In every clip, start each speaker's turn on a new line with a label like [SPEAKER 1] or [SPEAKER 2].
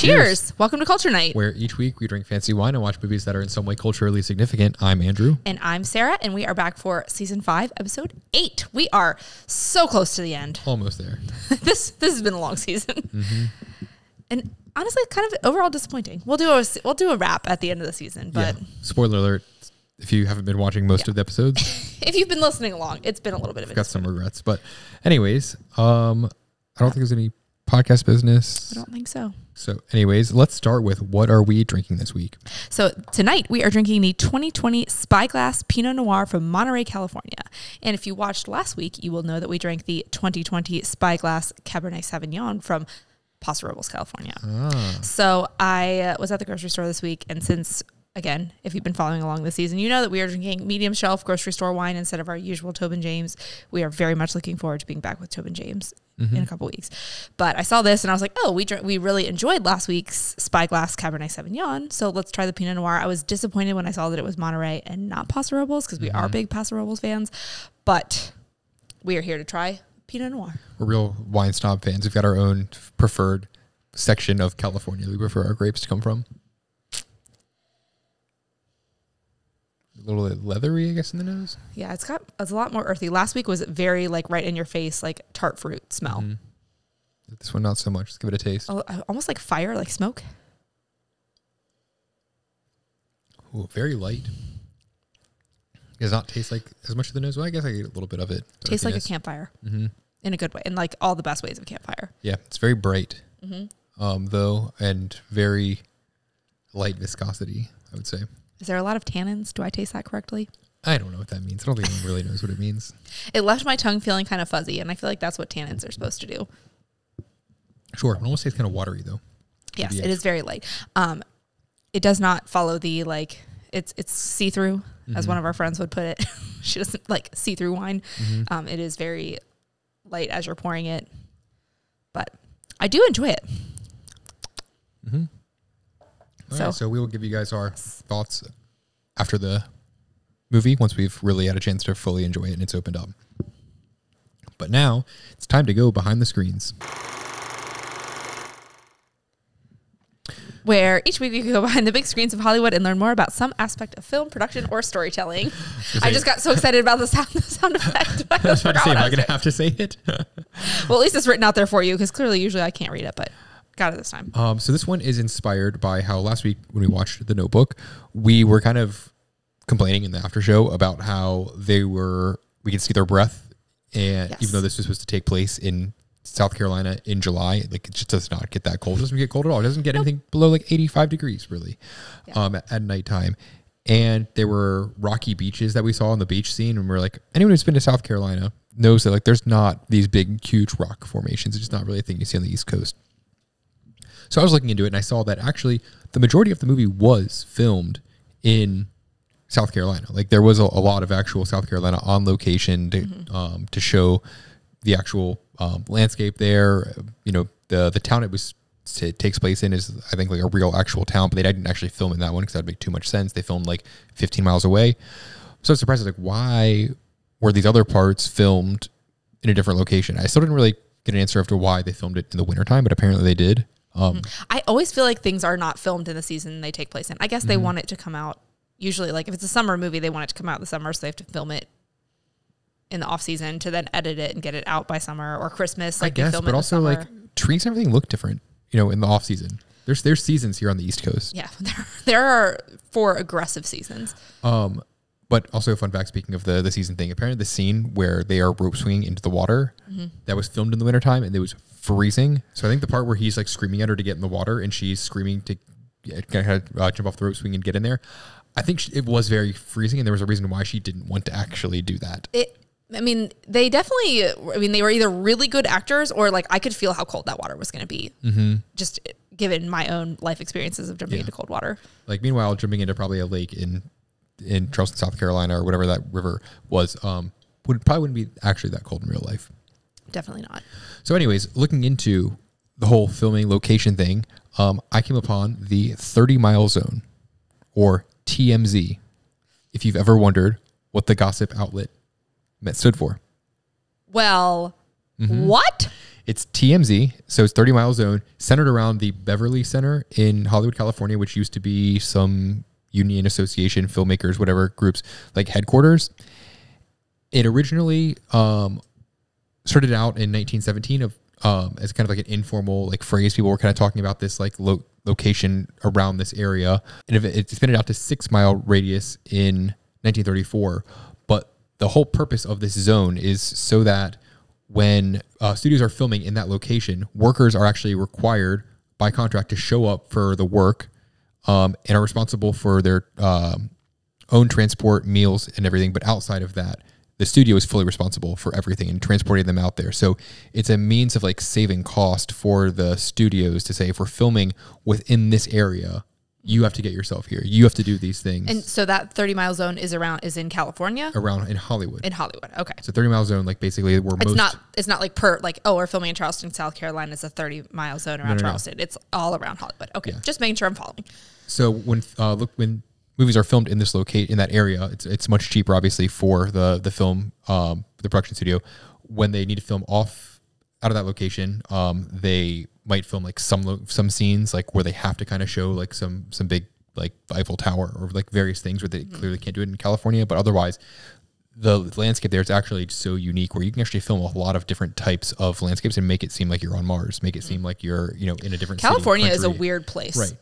[SPEAKER 1] Cheers. Welcome to Culture Night,
[SPEAKER 2] where each week we drink fancy wine and watch movies that are in some way culturally significant. I'm Andrew.
[SPEAKER 1] And I'm Sarah, and we are back for Season 5, Episode 8. We are so close to the end.
[SPEAKER 2] Almost there.
[SPEAKER 1] This has been a long season. Mm-hmm. And honestly, kind of overall disappointing. We'll do a wrap at the end of the season. But
[SPEAKER 2] spoiler alert, if you haven't been watching most of the episodes.
[SPEAKER 1] If you've been listening along, it's been a little bit of
[SPEAKER 2] I've got some regrets. But anyways, I don't think there's any podcast business.
[SPEAKER 1] I don't think so.
[SPEAKER 2] So anyways, let's start with what are we drinking this week?
[SPEAKER 1] So tonight we are drinking the 2020 Spyglass Pinot Noir from Monterey, California. And if you watched last week, you will know that we drank the 2020 Spyglass Cabernet Sauvignon from Paso Robles, California. So I was at the grocery store this week, and since, again, if you've been following along this season, you know that we are drinking medium shelf grocery store wine instead of our usual Tobin James. We are very much looking forward to being back with Tobin James in a couple weeks. But I saw this and I was like, oh, we really enjoyed last week's Spyglass Cabernet Sauvignon, so let's try the Pinot Noir. I was disappointed when I saw that it was Monterey and not Paso Robles, because we are big Paso Robles fans, but we are here to try Pinot Noir. We're
[SPEAKER 2] real wine snob fans. We've got our own preferred section of California we prefer our grapes to come from. A little leathery, I guess, in the nose.
[SPEAKER 1] Yeah, it's a lot more earthy. Last week was very like right in your face, like tart fruit smell.
[SPEAKER 2] This one, not so much. Let's give it a taste.
[SPEAKER 1] Almost like fire, like smoke.
[SPEAKER 2] Ooh, very light. Does not taste like as much of the nose. Well, I guess I get a little bit of it.
[SPEAKER 1] Tastes like a campfire in a good way, in like all the best ways of campfire.
[SPEAKER 2] Yeah, it's very bright, though, and very light viscosity, I would say.
[SPEAKER 1] Is there a lot of tannins? Do I taste that correctly?
[SPEAKER 2] I don't know what that means. I don't think anyone really knows what it means.
[SPEAKER 1] It left my tongue feeling kind of fuzzy, and I feel like that's what tannins are supposed to do.
[SPEAKER 2] Sure. It almost tastes kind of watery, though.
[SPEAKER 1] Yes, it is very light. It does not follow the, like, it's see-through, as one of our friends would put it. She doesn't like see-through wine. It is very light as you're pouring it, but I do enjoy it.
[SPEAKER 2] So we will give you guys our thoughts after the movie once we've really had a chance to fully enjoy it and it's opened up. But now it's time to go behind the screens,
[SPEAKER 1] where each week you can go behind the big screens of Hollywood and learn more about some aspect of film production or storytelling. I just got so excited about the sound effect.
[SPEAKER 2] I was about to say, am I going to have to say it?
[SPEAKER 1] Well, at least it's written out there for you, because clearly usually I can't read it, but got it this time.
[SPEAKER 2] So this one is inspired by how last week when we watched The Notebook, we were kind of complaining in the after show about how we could see their breath. And even though this was supposed to take place in South Carolina in July, like it just does not get that cold. It doesn't get cold at all. It doesn't get anything below like 85 degrees really at nighttime. And there were rocky beaches that we saw on the beach scene. And we're like, anyone who's been to South Carolina knows that like there's not these big, huge rock formations. It's just not really a thing you see on the East Coast. So I was looking into it and I saw that actually the majority of the movie was filmed in South Carolina. Like there was a lot of actual South Carolina on location to show the actual landscape there. You know, the town it takes place in is, I think, like a real actual town, but they didn't actually film in that one because that'd make too much sense. They filmed like 15 miles away. So I was surprised, like, why were these other parts filmed in a different location? I still didn't really get an answer as to why they filmed it in the wintertime, but apparently they did.
[SPEAKER 1] I always feel like things are not filmed in the season they take place in. I guess they want it to come out, usually, like if it's a summer movie, they want it to come out in the summer, so they have to film it in the off season to then edit it and get it out by summer, or Christmas. Like, I guess, but also like
[SPEAKER 2] trees and everything look different, you know, in the off season. There's seasons here on the East Coast.
[SPEAKER 1] Yeah, there are 4 aggressive seasons.
[SPEAKER 2] But also, fun fact, speaking of the season thing, apparently the scene where they are rope swinging into the water, that was filmed in the wintertime, and it was freezing. So I think the part where he's like screaming at her to get in the water and she's screaming to kind of jump off the rope swing and get in there, I think it was very freezing, and there was a reason why she didn't want to actually do that.
[SPEAKER 1] They definitely, they were either really good actors or like I could feel how cold that water was going to be. Just given my own life experiences of jumping into cold water. Like,
[SPEAKER 2] meanwhile, jumping into probably a lake in Charleston, South Carolina, or whatever that river was, wouldn't be actually that cold in real life.
[SPEAKER 1] Definitely not.
[SPEAKER 2] So anyways, looking into the whole filming location thing, I came upon the 30-mile zone, or TMZ, if you've ever wondered what the gossip outlet stood for.
[SPEAKER 1] Well, what?
[SPEAKER 2] It's TMZ, so it's 30 Mile Zone, centered around the Beverly Center in Hollywood, California, which used to be some union association, filmmakers, whatever groups, like headquarters. It originally started out in 1917 as kind of like an informal like phrase. People were kind of talking about this like location around this area, and it expanded out to 6 mile radius in 1934. But the whole purpose of this zone is so that when studios are filming in that location, workers are actually required by contract to show up for the work and are responsible for their own transport, meals, and everything. But outside of that, the studio is fully responsible for everything and transporting them out there. So it's a means of like saving cost for the studios to say, if we're filming within this area, you have to get yourself here. You have to do these things.
[SPEAKER 1] And so that 30 mile zone is in California?
[SPEAKER 2] Around in Hollywood.
[SPEAKER 1] In Hollywood. Okay.
[SPEAKER 2] So 30 mile zone, like basically where
[SPEAKER 1] it's not like we're filming in Charleston, South Carolina. It's a 30 mile zone around Charleston. No. It's all around Hollywood. Okay. Yeah. Just making sure I'm following.
[SPEAKER 2] So when movies are filmed in this in that area, it's much cheaper, obviously, for the film, the production studio. When they need to film out of that location, they might film like some scenes like where they have to kind of show like some big like Eiffel Tower or like various things where they clearly can't do it in California. But otherwise, the landscape there is actually so unique where you can actually film a lot of different types of landscapes and make it seem like you're on Mars, make it seem like you're in a different
[SPEAKER 1] California
[SPEAKER 2] city,
[SPEAKER 1] is a weird place,
[SPEAKER 2] right?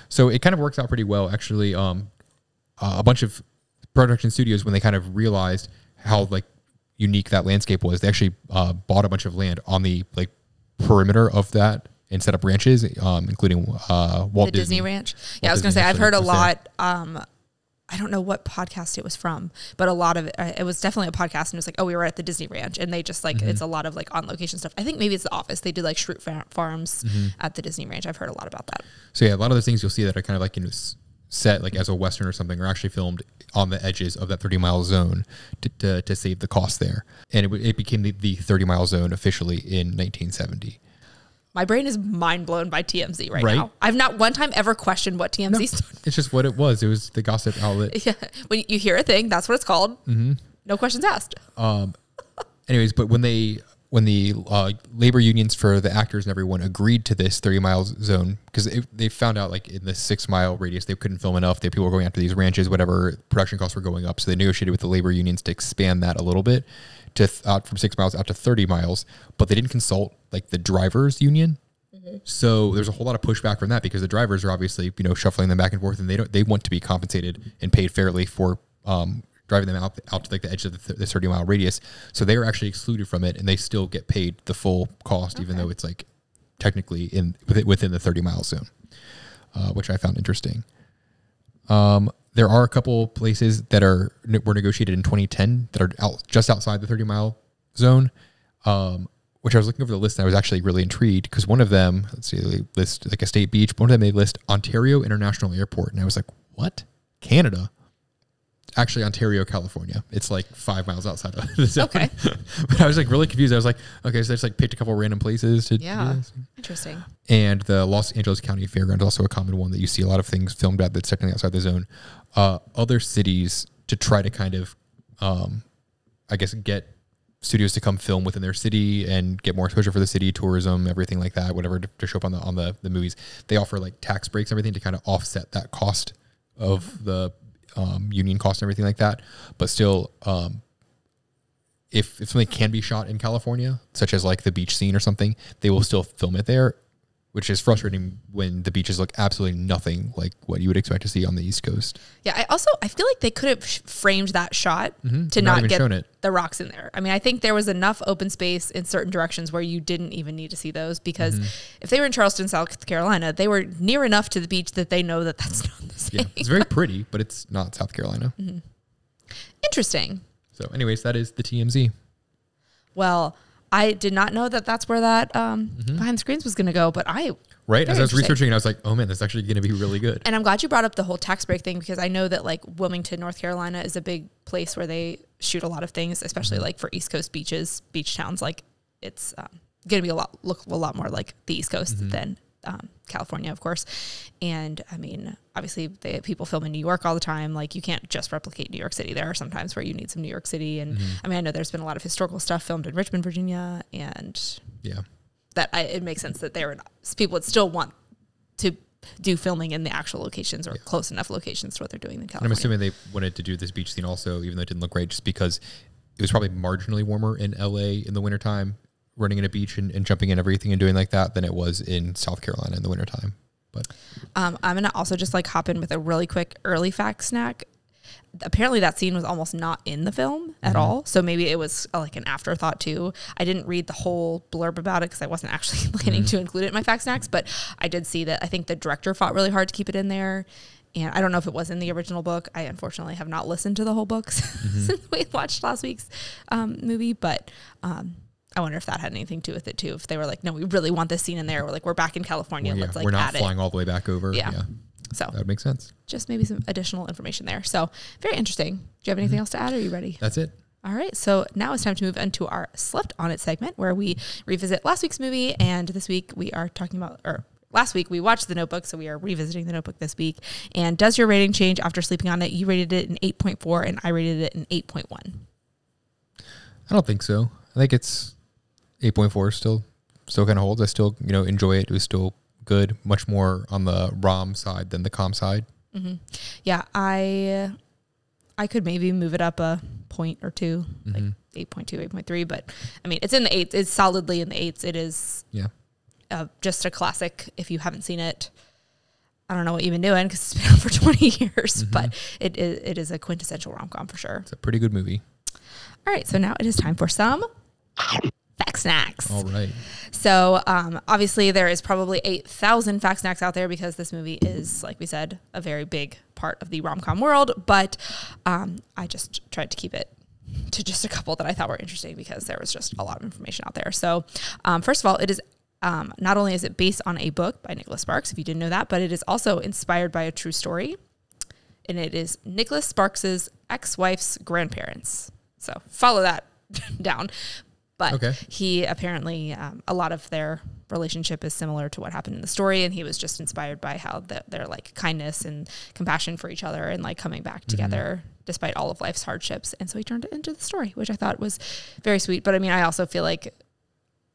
[SPEAKER 2] So it kind of works out pretty well, actually. A bunch of production studios, when they kind of realized how like unique that landscape was, they actually bought a bunch of land on the like perimeter of that and set up ranches, including Walt
[SPEAKER 1] Disney Ranch. Yeah, I was going to say, I've heard a lot. I don't know what podcast it was from, but a lot of it was definitely a podcast, and it was like, oh, we were at the Disney Ranch, and they just like, it's a lot of like on location stuff. I think maybe it's The Office. They did like shroot farms at the Disney Ranch. I've heard a lot about that.
[SPEAKER 2] So yeah, a lot of the things you'll see that are kind of like set like as a Western or something are actually filmed on the edges of that 30 mile zone to save the cost there. And it became the 30 mile zone officially in 1970.
[SPEAKER 1] My brain is mind blown by TMZ right now. I've not one time ever questioned what TMZ stood for.
[SPEAKER 2] It's just what it was. It was the gossip outlet.
[SPEAKER 1] Yeah. When you hear a thing, that's what it's called. No questions asked.
[SPEAKER 2] Anyways, but when the labor unions for the actors and everyone agreed to this 30 mile zone, because they found out like in the 6 mile radius, they couldn't film enough. People were going after these ranches, whatever, production costs were going up. So they negotiated with the labor unions to expand that a little bit from 6 miles out to 30 miles, but they didn't consult like the drivers union. So there's a whole lot of pushback from that because the drivers are obviously, shuffling them back and forth, and they want to be compensated and paid fairly for, driving them out to like the edge of the 30 mile radius. So they are actually excluded from it, and they still get paid the full cost, even though it's like technically within the 30 mile zone, which I found interesting. There are a couple places that were negotiated in 2010 that are just outside the 30 mile zone, which I was looking over the list and I was actually really intrigued because one of them, let's see, they list like a state beach. One of them, they list Ontario International Airport. And I was like, what? Canada? Actually, Ontario, California. It's like 5 miles outside of the zone. Okay. But I was like really confused. I was like, okay, so they just like picked a couple random places to do this.
[SPEAKER 1] Interesting.
[SPEAKER 2] And the Los Angeles County Fairground is also a common one that you see a lot of things filmed at that's technically outside the zone. Other cities to try to kind of, I guess, get studios to come film within their city and get more exposure for the city, tourism, everything like that, whatever to show up on the movies. They offer like tax breaks, everything to kind of offset that cost of the union cost and everything like that. But still, if something can be shot in California, such as like the beach scene or something, they will still film it there, which is frustrating when the beaches look absolutely nothing like what you would expect to see on the East Coast. Yeah,
[SPEAKER 1] I feel like they could have framed that shot to not get the rocks in there. I mean, I think there was enough open space in certain directions where you didn't even need to see those because if they were in Charleston, South Carolina, they were near enough to the beach that they know that that's not the same.
[SPEAKER 2] Yeah, it's very pretty, but it's not South Carolina.
[SPEAKER 1] Interesting.
[SPEAKER 2] So anyways, that is the TMZ.
[SPEAKER 1] Well, I did not know that that's where that behind the screens was going to go, but as
[SPEAKER 2] I was researching, I was like, oh man, that's actually going to be really good.
[SPEAKER 1] And I'm glad you brought up the whole tax break thing because I know that like Wilmington, North Carolina is a big place where they shoot a lot of things, especially like for East Coast beaches, beach towns. Like it's going to be look a lot more like the East Coast than California, of course. And I mean, obviously people film in New York all the time. Like you can't just replicate New York City. There are some times where you need some New York City. And I mean, I know there's been a lot of historical stuff filmed in Richmond, Virginia. And that it makes sense that people would still want to do filming in the actual locations or close enough locations to what they're doing in California.
[SPEAKER 2] And I'm assuming they wanted to do this beach scene also, even though it didn't look great, just because it was probably marginally warmer in LA in the wintertime, running in a beach and jumping in everything and doing like that than it was in South Carolina in the wintertime. But
[SPEAKER 1] I'm going to also just like hop in with a really quick early fact snack. Apparently that scene was almost not in the film at all. So maybe it was like an afterthought too. I didn't read the whole blurb about it because I wasn't actually planning to include it in my fact snacks, but I did see that I think the director fought really hard to keep it in there. And I don't know if it was in the original book. I unfortunately have not listened to the whole books since we watched last week's movie, but I wonder if that had anything to do with it too. If they were like, no, we really want this scene in there. We're like, we're back in California.
[SPEAKER 2] Well,
[SPEAKER 1] let's like
[SPEAKER 2] we're not
[SPEAKER 1] add
[SPEAKER 2] flying
[SPEAKER 1] it.
[SPEAKER 2] all the way back over.
[SPEAKER 1] Yeah. So
[SPEAKER 2] that would make sense.
[SPEAKER 1] Just maybe some additional information there. So very interesting. Do you have anything else to add? Are you ready?
[SPEAKER 2] That's it.
[SPEAKER 1] All right. So now it's time to move into our Slept On It segment where we revisit last week's movie. And this week we are talking about, or last week we watched The Notebook. So we are revisiting The Notebook this week. And does your rating change after sleeping on it? You rated it an 8.4 and I rated it an 8.1.
[SPEAKER 2] I don't think so. I think it's 8.4 still kind of holds. I still, enjoy it. It was still good, much more on the ROM side than the COM side.
[SPEAKER 1] Yeah, I could maybe move it up a point or two, like 8.2, 8.3, but I mean, it's in the 8s. It's solidly in the 8s. It is just a classic. If you haven't seen it, I don't know what you've been doing because it's been out for 20 years, but it is a quintessential rom-com for sure.
[SPEAKER 2] It's a pretty good movie.
[SPEAKER 1] All right, so now it is time for some fact snacks.
[SPEAKER 2] All right.
[SPEAKER 1] So obviously there is probably 8,000 fact snacks out there because this movie is, like we said, a very big part of the rom-com world. But I just tried to keep it to just a couple that I thought were interesting because there was just a lot of information out there. So first of all, it is not only is it based on a book by Nicholas Sparks, if you didn't know that, but it is also inspired by a true story. And it is Nicholas Sparks's ex-wife's grandparents. So follow that down. But he apparently, a lot of their relationship is similar to what happened in the story. And he was just inspired by how their like kindness and compassion for each other and like coming back together despite all of life's hardships. And so he turned it into the story, which I thought was very sweet. But I mean, I also feel like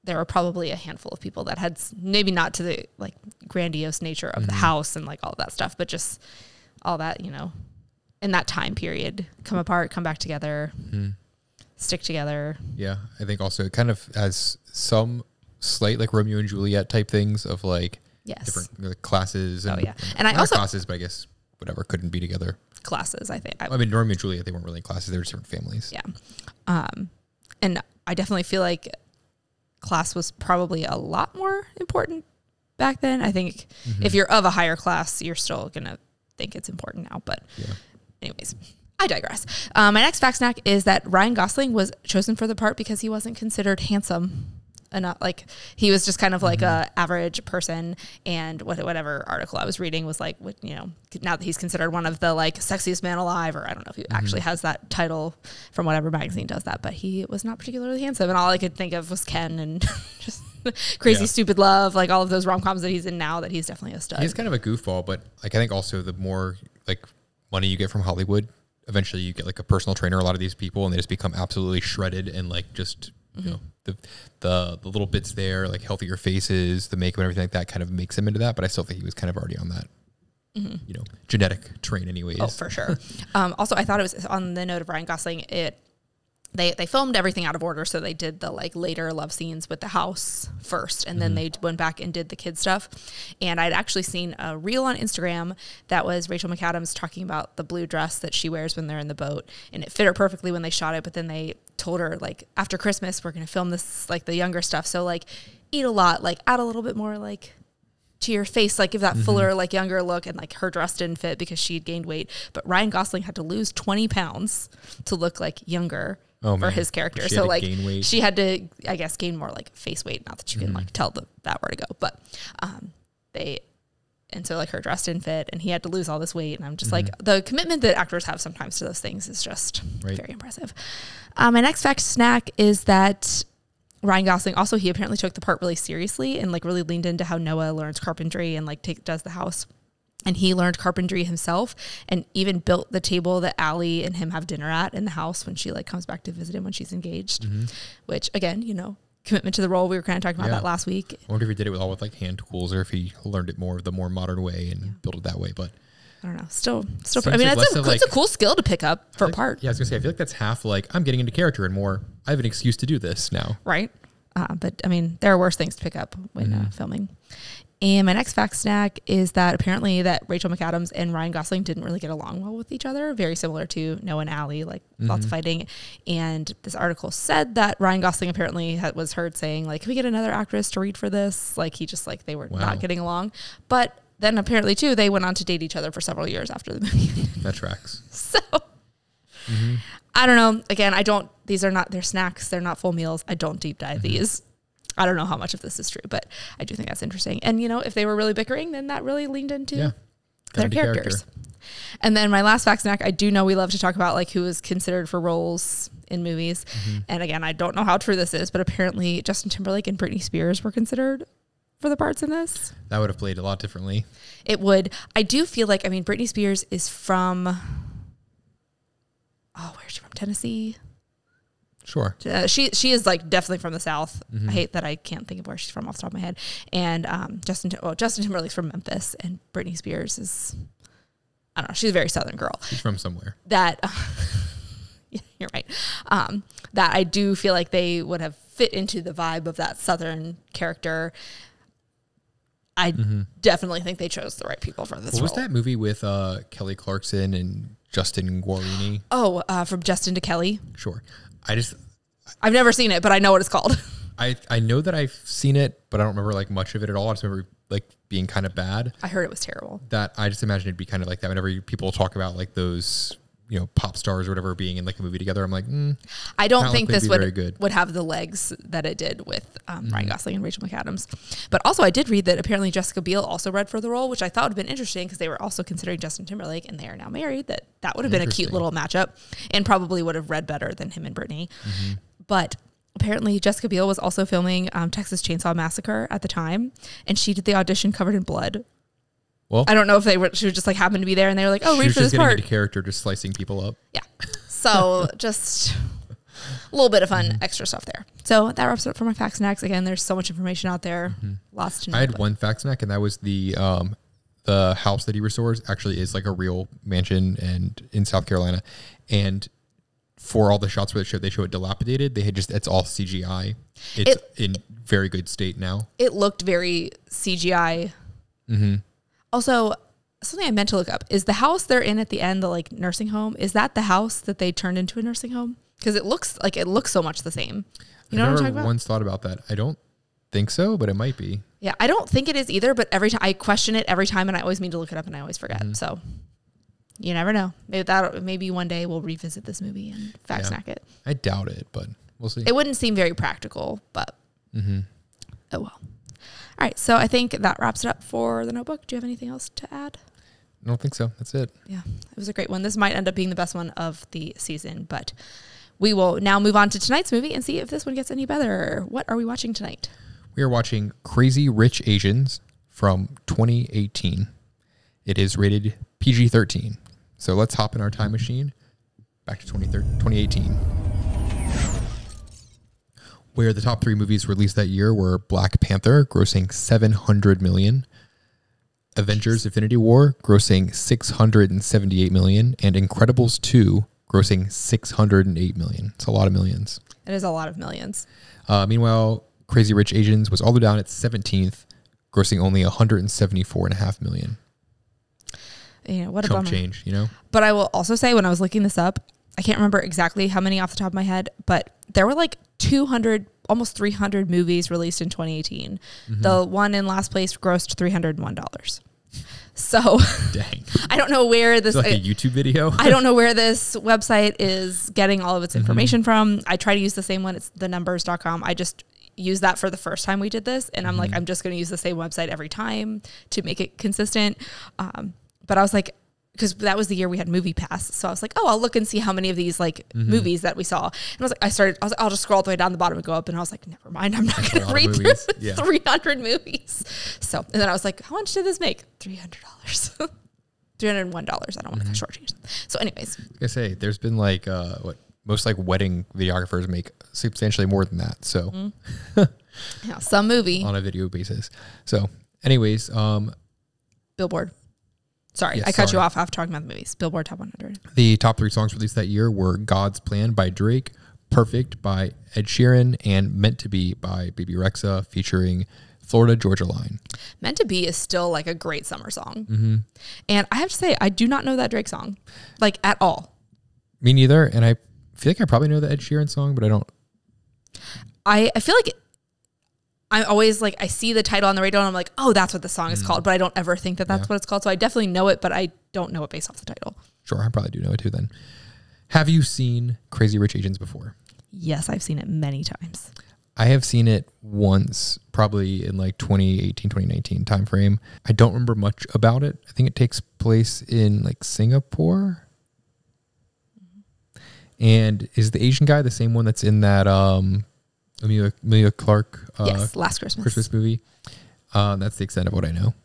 [SPEAKER 1] there were probably a handful of people that had maybe not to the like grandiose nature of the house and like all of that stuff, but just all that, in that time period, come apart, come back together. Stick together. Yeah,
[SPEAKER 2] I think also it kind of has some slight like Romeo and Juliet type things of like different classes. And,
[SPEAKER 1] and I also
[SPEAKER 2] classes, but I guess whatever couldn't be together.
[SPEAKER 1] Classes, I think.
[SPEAKER 2] I mean, Romeo and Juliet, they weren't really classes; they were different families.
[SPEAKER 1] Yeah, and I definitely feel like class was probably a lot more important back then. I think if you're of a higher class, you're still gonna think it's important now. But anyways. I digress. My next fact snack is that Ryan Gosling was chosen for the part because he wasn't considered handsome enough. Like he was just kind of like a average person. And whatever article I was reading was like, now that he's considered one of the like sexiest man alive, or I don't know if he actually has that title from whatever magazine does that, but he was not particularly handsome. And all I could think of was Ken and just Crazy Stupid Love, like all of those rom-coms that he's in now, that he's definitely a stud.
[SPEAKER 2] He's kind of a goofball, but like I think also the more like money you get from Hollywood, eventually you get like a personal trainer, a lot of these people, and they just become absolutely shredded and like just, the little bits there, like healthier faces, the makeup and everything like that kind of makes him into that. But I still think he was kind of already on that, genetic train anyways.
[SPEAKER 1] Oh, for sure. Also, I thought it was on the note of Ryan Gosling, they filmed everything out of order. So they did the like later love scenes with the house first, and then they went back and did the kid stuff. And I'd actually seen a reel on Instagram that was Rachel McAdams talking about the blue dress that she wears when they're in the boat, and it fit her perfectly when they shot it. But then they told her like, after Christmas, we're going to film this, like the younger stuff. So like eat a lot, like add a little bit more like to your face, like give that fuller, like younger look. And like her dress didn't fit because she'd gained weight, but Ryan Gosling had to lose 20 pounds to look like younger for his character. So like she had to, I guess, gain more like face weight. Not that you can like tell that where to go, but and so like her dress didn't fit and he had to lose all this weight. And I'm just like, the commitment that actors have sometimes to those things is just very impressive. My next fact snack is that Ryan Gosling also, he apparently took the part really seriously and like really leaned into how Noah learns carpentry and like does the house. And he learned carpentry himself and even built the table that Allie and him have dinner at in the house when she like comes back to visit him when she's engaged, which again, commitment to the role. We were kind of talking about that last week.
[SPEAKER 2] I wonder if he did it with hand tools or if he learned it the more modern way and built it that way. But
[SPEAKER 1] I don't know. Still. I mean, it's a cool skill to pick up for a part.
[SPEAKER 2] Yeah, I was gonna say, I feel like that's half like I'm getting into character and more I have an excuse to do this now.
[SPEAKER 1] Right. But I mean, there are worse things to pick up when filming. And my next fact snack is that apparently that Rachel McAdams and Ryan Gosling didn't really get along well with each other. Very similar to Noah and Allie, like lots of fighting. And this article said that Ryan Gosling apparently was heard saying like, can we get another actress to read for this? Like he just like, they were not getting along. But then apparently too, they went on to date each other for several years after the movie.
[SPEAKER 2] That tracks.
[SPEAKER 1] So I don't know. Again, they're snacks. They're not full meals. I don't deep dive these. I don't know how much of this is true, but I do think that's interesting. And, if they were really bickering, then that really leaned into their characters. And then my last fact snack, I do know we love to talk about like who is considered for roles in movies. And again, I don't know how true this is, but apparently Justin Timberlake and Britney Spears were considered for the parts in this.
[SPEAKER 2] That would have played a lot differently.
[SPEAKER 1] It would. I do feel like, Britney Spears is from, where's she from? Tennessee?
[SPEAKER 2] Sure.
[SPEAKER 1] She is like definitely from the South. I hate that I can't think of where she's from off the top of my head. And Justin Timberlake's from Memphis, and Britney Spears is, I don't know, she's a very Southern girl.
[SPEAKER 2] She's from somewhere.
[SPEAKER 1] That, yeah, you're right. That I do feel like they would have fit into the vibe of that Southern character. I definitely think they chose the right people for this role.
[SPEAKER 2] What was that movie with Kelly Clarkson and Justin Guarini?
[SPEAKER 1] From Justin to Kelly.
[SPEAKER 2] Sure.
[SPEAKER 1] I've never seen it, but I know what it's called.
[SPEAKER 2] I know that I've seen it, but I don't remember like much of it at all. I just remember like being kind of bad.
[SPEAKER 1] I heard it was terrible.
[SPEAKER 2] That I just imagine it'd be kind of like that whenever people talk about like those, pop stars or whatever being in like a movie together. I'm like,
[SPEAKER 1] I don't think this would have the legs that it did with Ryan Gosling and Rachel McAdams. But also I did read that apparently Jessica Biel also read for the role, which I thought would have been interesting because they were also considering Justin Timberlake and they are now married. That would have been a cute little matchup and probably would have read better than him and Britney. But apparently Jessica Biel was also filming Texas Chainsaw Massacre at the time, and she did the audition covered in blood. Well, I don't know if she just like happened to be there and they were like, oh, read for this part. Into
[SPEAKER 2] character, just slicing people up.
[SPEAKER 1] Yeah. So just a little bit of fun extra stuff there. So that wraps it up for my fact snacks. Again, there's so much information out there. Lots to know.
[SPEAKER 2] I had one fact snack, and that was the house that he restores actually is like a real mansion and in South Carolina. And for all the shots where they show it dilapidated, it's all CGI. It's in very good state now.
[SPEAKER 1] It looked very CGI. Also, something I meant to look up is the house they're in at the end, the like nursing home. Is that the house that they turned into a nursing home? Because it looks so much the same. You know what I'm talking about?
[SPEAKER 2] Once thought about that. I don't think so, but it might be.
[SPEAKER 1] Yeah, I don't think it is either. But every time I question it every time, and I always mean to look it up, and I always forget. So you never know. Maybe one day we'll revisit this movie and fact snack it.
[SPEAKER 2] I doubt it, but we'll see.
[SPEAKER 1] It wouldn't seem very practical, but oh well. All right, so I think that wraps it up for The Notebook. Do you have anything else to add?
[SPEAKER 2] I don't think so. That's it.
[SPEAKER 1] Yeah, it was a great one. This might end up being the best one of the season, but we will now move on to tonight's movie and see if this one gets any better. What are we watching tonight?
[SPEAKER 2] We are watching Crazy Rich Asians from 2018. It is rated PG-13. So let's hop in our time machine back to 2018. Where the top 3 movies released that year were Black Panther, grossing $700 million, Avengers: Infinity War, grossing $678 million, and Incredibles 2, grossing $608 million. It's a lot of millions.
[SPEAKER 1] It is a lot of millions.
[SPEAKER 2] Meanwhile, Crazy Rich Asians was all the way down at 17th, grossing only $174.5 million.
[SPEAKER 1] What a bummer.
[SPEAKER 2] Change,
[SPEAKER 1] But I will also say, when I was looking this up, I can't remember exactly how many off the top of my head, but there were like 200, almost 300 movies released in 2018. The one in last place grossed $301. So
[SPEAKER 2] dang.
[SPEAKER 1] I don't know where this
[SPEAKER 2] like a YouTube video.
[SPEAKER 1] I don't know where this website is getting all of its information from. I try to use the same one. It's thenumbers.com. I just used that for the first time we did this. And I'm like, I'm just going to use the same website every time to make it consistent. But I was like, because that was the year we had Movie Pass. So I was like, I'll look and see how many of these like movies that we saw. And I was like, I'll just scroll all the way down the bottom and go up. And I was like, never mind. I'm not going to read through 300 movies. So, and then I was like, how much did this make? $300. $301. I don't want to shortchange them. So anyways.
[SPEAKER 2] Like I say, there's been like, most like wedding videographers make substantially more than that. So
[SPEAKER 1] yeah, some movie
[SPEAKER 2] on a video basis. So anyways,
[SPEAKER 1] Billboard. Sorry,
[SPEAKER 2] yes,
[SPEAKER 1] I cut you off after talking about the movies. Billboard Top 100.
[SPEAKER 2] The top 3 songs released that year were God's Plan by Drake, Perfect by Ed Sheeran, and Meant to Be by Baby Rexha featuring Florida Georgia Line.
[SPEAKER 1] Meant to Be is still like a great summer song. And I have to say, I do not know that Drake song, like at all.
[SPEAKER 2] Me neither. And I feel like I probably know the Ed Sheeran song, but I don't.
[SPEAKER 1] I feel like I'm always like, I see the title on the radio and I'm like, oh, that's what the song is called. But I don't ever think that that's what it's called. So I definitely know it, but I don't know it based off the title.
[SPEAKER 2] Sure, I probably do know it too then. Have you seen Crazy Rich Asians before?
[SPEAKER 1] Yes, I've seen it many times.
[SPEAKER 2] I have seen it once, probably in like 2018, 2019 timeframe. I don't remember much about it. I think it takes place in like Singapore. And is the Asian guy the same one that's in that Emilia Clarke
[SPEAKER 1] yes, Last Christmas
[SPEAKER 2] movie? That's the extent of what I know.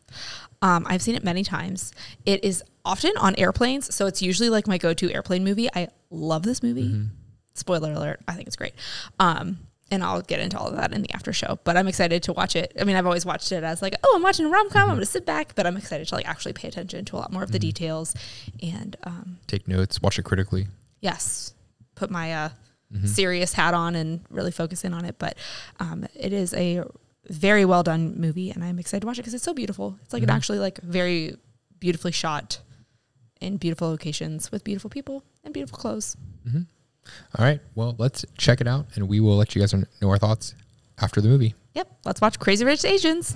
[SPEAKER 1] I've seen it many times. It is often on airplanes, so it's usually like my go-to airplane movie. I love this movie. Spoiler alert, I think it's great. And I'll get into all of that in the after show, but I'm excited to watch it. I mean, I've always watched it as like, oh, I'm watching a rom-com. I'm going to sit back, but I'm excited to like actually pay attention to a lot more of the details and
[SPEAKER 2] take notes, watch it critically.
[SPEAKER 1] Yes. Put my serious hat on and really focus in on it. But it is a very well done movie, and I'm excited to watch it because it's so beautiful. It's like an actually like very beautifully shot in beautiful locations with beautiful people and beautiful clothes.
[SPEAKER 2] All right. Well, let's check it out, and we will let you guys know our thoughts after the movie.
[SPEAKER 1] Yep. Let's watch Crazy Rich Asians.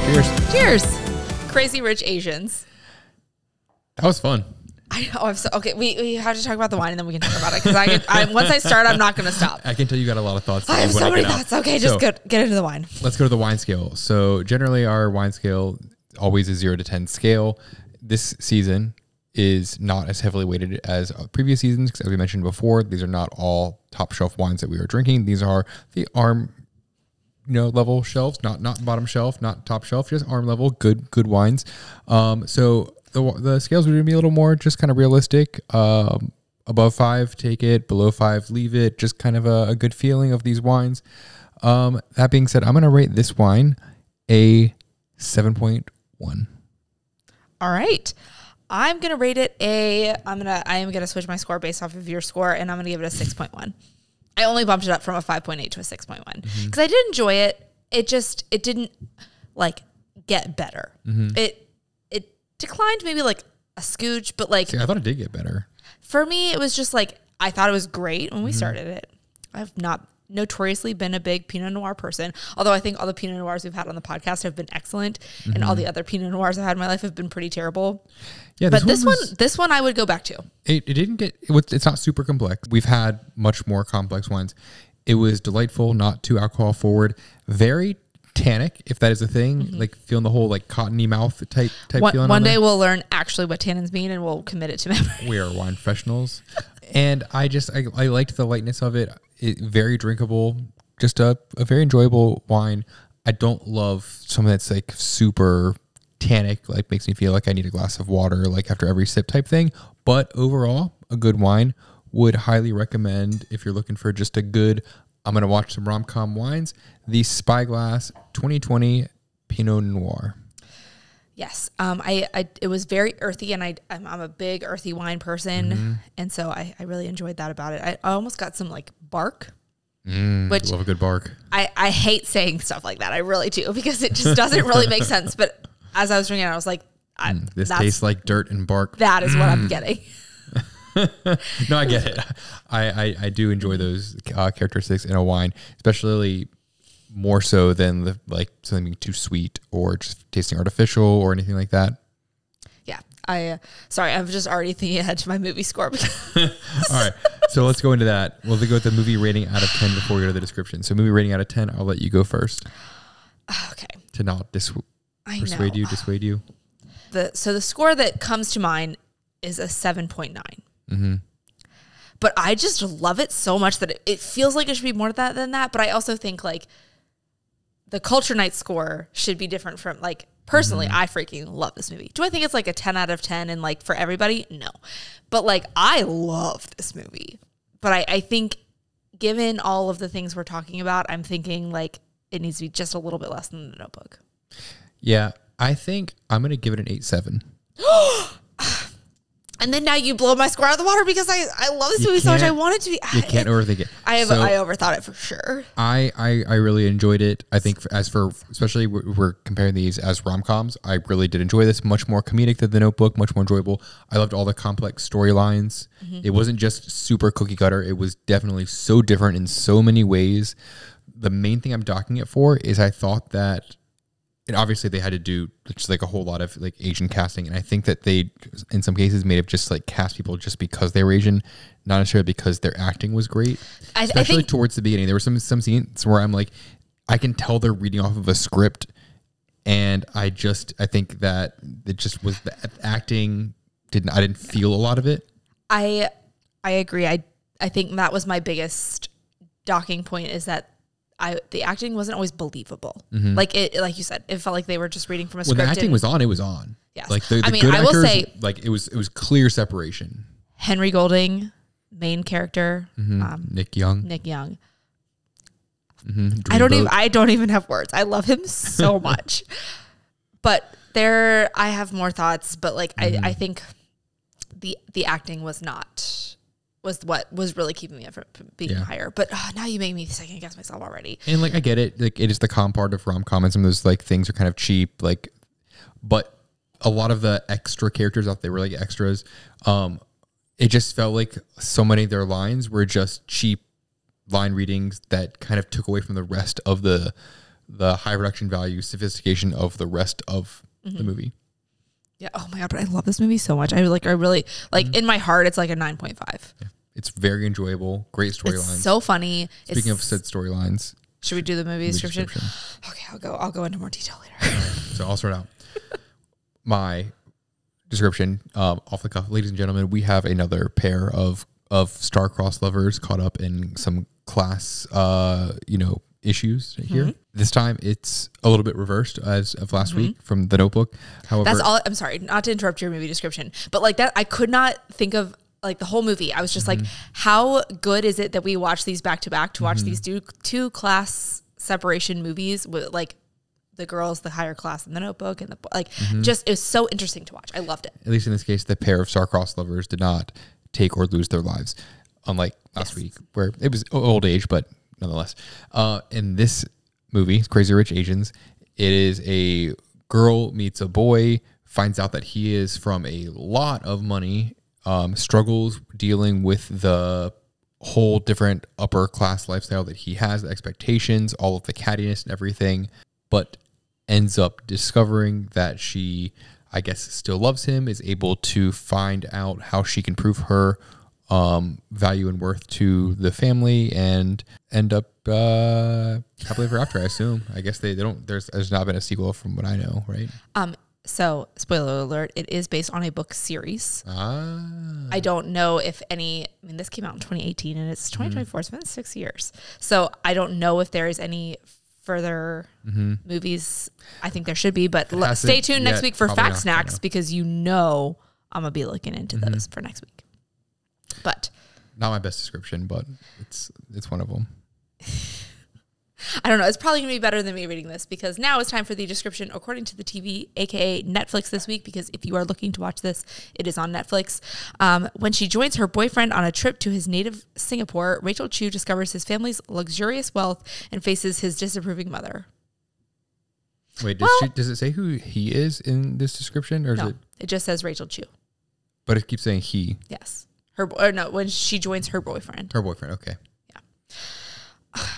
[SPEAKER 2] Cheers.
[SPEAKER 1] Cheers. Crazy Rich Asians.
[SPEAKER 2] That was fun.
[SPEAKER 1] I know. I'm so, okay, we have to talk about the wine and then we can talk about it. Because once I start, I'm not going to stop.
[SPEAKER 2] I can tell you got a lot of thoughts.
[SPEAKER 1] I have so many thoughts. Okay, just get into the wine.
[SPEAKER 2] Let's go to the wine scale. So generally our wine scale always is 0 to 10 scale. This season is not as heavily weighted as previous seasons because as we mentioned before, these are not all top shelf wines that we are drinking. These are the arm level shelves, not bottom shelf, not top shelf, just arm level, good wines. So the scales are going to be a little more just kind of realistic. Above 5, take it. Below 5, leave it. Just kind of a good feeling of these wines. That being said, I'm going to rate this wine a 7.1.
[SPEAKER 1] All right. I'm going to rate it I am going to switch my score based off of your score, and I'm going to give it a 6.1. I only bumped it up from a 5.8 to a 6.1 because I did enjoy it. It didn't like get better. It declined maybe like a scooch, but like
[SPEAKER 2] see, I thought it did get better.
[SPEAKER 1] For me, it was just like I thought it was great when we started it. I've not notoriously been a big Pinot Noir person, although I think all the Pinot Noirs we've had on the podcast have been excellent, and all the other Pinot Noirs I've had in my life have been pretty terrible. Yeah, but this one I would go back to.
[SPEAKER 2] It didn't get. It's not super complex. We've had much more complex wines. It was delightful, not too alcohol forward, very tannic, if that is a thing, like feeling the whole like cottony mouth type feeling.
[SPEAKER 1] One day we'll learn actually what tannins mean and we'll commit it to memory.
[SPEAKER 2] We are wine professionals. And I liked the lightness of it. Very drinkable, just a very enjoyable wine. I don't love something that's like super tannic, like makes me feel like I need a glass of water like after every sip type thing. But overall, a good wine. Would highly recommend if you're looking for just a good, I'm going to watch some RomCom wines, the Spyglass 2020 Pinot Noir.
[SPEAKER 1] Yes. It was very earthy, and I'm a big earthy wine person. And so I really enjoyed that about it. I almost got some like bark, which
[SPEAKER 2] love a good bark.
[SPEAKER 1] I hate saying stuff like that. I really do, because it just doesn't really make sense. But as I was drinking it, I was like,
[SPEAKER 2] this tastes like dirt and bark.
[SPEAKER 1] That is what I'm getting.
[SPEAKER 2] No, I get it. I do enjoy those characteristics in a wine, especially more so than like something being too sweet or just tasting artificial or anything like that.
[SPEAKER 1] Yeah, sorry, I'm just already thinking ahead to my movie score.
[SPEAKER 2] All right, so let's go into that. We'll go with the movie rating out of 10 before we go to the description. So movie rating out of 10, I'll let you go first.
[SPEAKER 1] Okay.
[SPEAKER 2] To not dissuade you.
[SPEAKER 1] So the score that comes to mind is a 7.9. but I just love it so much that it feels like it should be more than that. But I also think like the Culture Night score should be different from like, personally, I freaking love this movie. Do I think it's like a 10 out of 10 and like for everybody? No. But like, I love this movie. But I think given all of the things we're talking about, I'm thinking like it needs to be just a little bit less than The Notebook.
[SPEAKER 2] Yeah. I think I'm going to give it an 8.7.
[SPEAKER 1] And then now you blow my score out of the water because I love this movie so much. I want it to be.
[SPEAKER 2] You can't overthink it.
[SPEAKER 1] I overthought it for sure.
[SPEAKER 2] I really enjoyed it. I think especially we're comparing these as rom-coms, I really did enjoy this. Much more comedic than The Notebook, much more enjoyable. I loved all the complex storylines. It wasn't just super cookie cutter. It was definitely so different in so many ways. The main thing I'm docking it for is I thought that, and obviously they had to do just like a whole lot of like Asian casting. And I think that they, in some cases, may have just like cast people just because they were Asian, not necessarily because their acting was great. Especially I think towards the beginning, there were some scenes where I'm like, I can tell they're reading off of a script. And I think that it just was the acting I didn't feel a lot of it.
[SPEAKER 1] I agree. I think that was my biggest docking point is that the acting wasn't always believable. Like you said, it felt like they were just reading from a script.
[SPEAKER 2] When the acting was on, it was on.
[SPEAKER 1] Yes.
[SPEAKER 2] Like the good
[SPEAKER 1] I will
[SPEAKER 2] actors,
[SPEAKER 1] say, like
[SPEAKER 2] it was clear separation.
[SPEAKER 1] Henry Golding, main character,
[SPEAKER 2] Nick Young.
[SPEAKER 1] I don't even have words. I love him so much. But I have more thoughts, but like I think the acting was what was really keeping me up from being higher. But now you make me second guess myself already.
[SPEAKER 2] And like I get it, like it is the calm part of rom-com, and some of those like things are kind of cheap, like, but a lot of the extra characters out there were like extras. It just felt like so many of their lines were just cheap line readings that kind of took away from the rest of the high production value, sophistication of the rest of the movie.
[SPEAKER 1] Yeah. Oh my God. But I love this movie so much. I really like in my heart, it's like a 9.5. Yeah.
[SPEAKER 2] It's very enjoyable. Great storylines.
[SPEAKER 1] It's so funny.
[SPEAKER 2] Speaking of said storylines.
[SPEAKER 1] Should we do the movie description? Okay. I'll go into more detail later.
[SPEAKER 2] Right, so I'll start out my description off the cuff. Ladies and gentlemen, we have another pair of star-crossed lovers caught up in some class, issues here. This time it's a little bit reversed as of last week from The Notebook. However,
[SPEAKER 1] that's all. I'm sorry, not to interrupt your movie description, but like that, I could not think of like the whole movie. I was just like, how good is it that we watch these back to back to watch these two class separation movies with like the girls, the higher class in The Notebook, and just it was so interesting to watch. I loved it.
[SPEAKER 2] At least in this case, the pair of star-crossed lovers did not take or lose their lives, unlike last week where it was old age, but nonetheless. In this movie, Crazy Rich Asians, it is a girl meets a boy, finds out that he is from a lot of money, struggles dealing with the whole different upper class lifestyle that he has, the expectations, all of the cattiness and everything, but ends up discovering that she, I guess, still loves him, is able to find out how she can prove her value and worth to the family, and end up happily ever after. I assume. I guess they don't. There's not been a sequel from what I know, right?
[SPEAKER 1] So spoiler alert: it is based on a book series. I don't know if any. I mean, this came out in 2018, and it's 2024. It's been 6 years. So I don't know if there is any further movies. I think there should be, but stay tuned next week for Fact Snacks because I'm gonna be looking into those for next week. But
[SPEAKER 2] not my best description, but it's one of them.
[SPEAKER 1] I don't know. It's probably going to be better than me reading this because now it's time for the description according to the TV, aka Netflix this week, because if you are looking to watch this, it is on Netflix. When she joins her boyfriend on a trip to his native Singapore, Rachel Chu discovers his family's luxurious wealth and faces his disapproving mother.
[SPEAKER 2] Wait, does it say who he is in this description? Or
[SPEAKER 1] no, it just says Rachel Chu.
[SPEAKER 2] But it keeps saying he.
[SPEAKER 1] Yes. When she joins her boyfriend.
[SPEAKER 2] Her boyfriend, okay.
[SPEAKER 1] Yeah.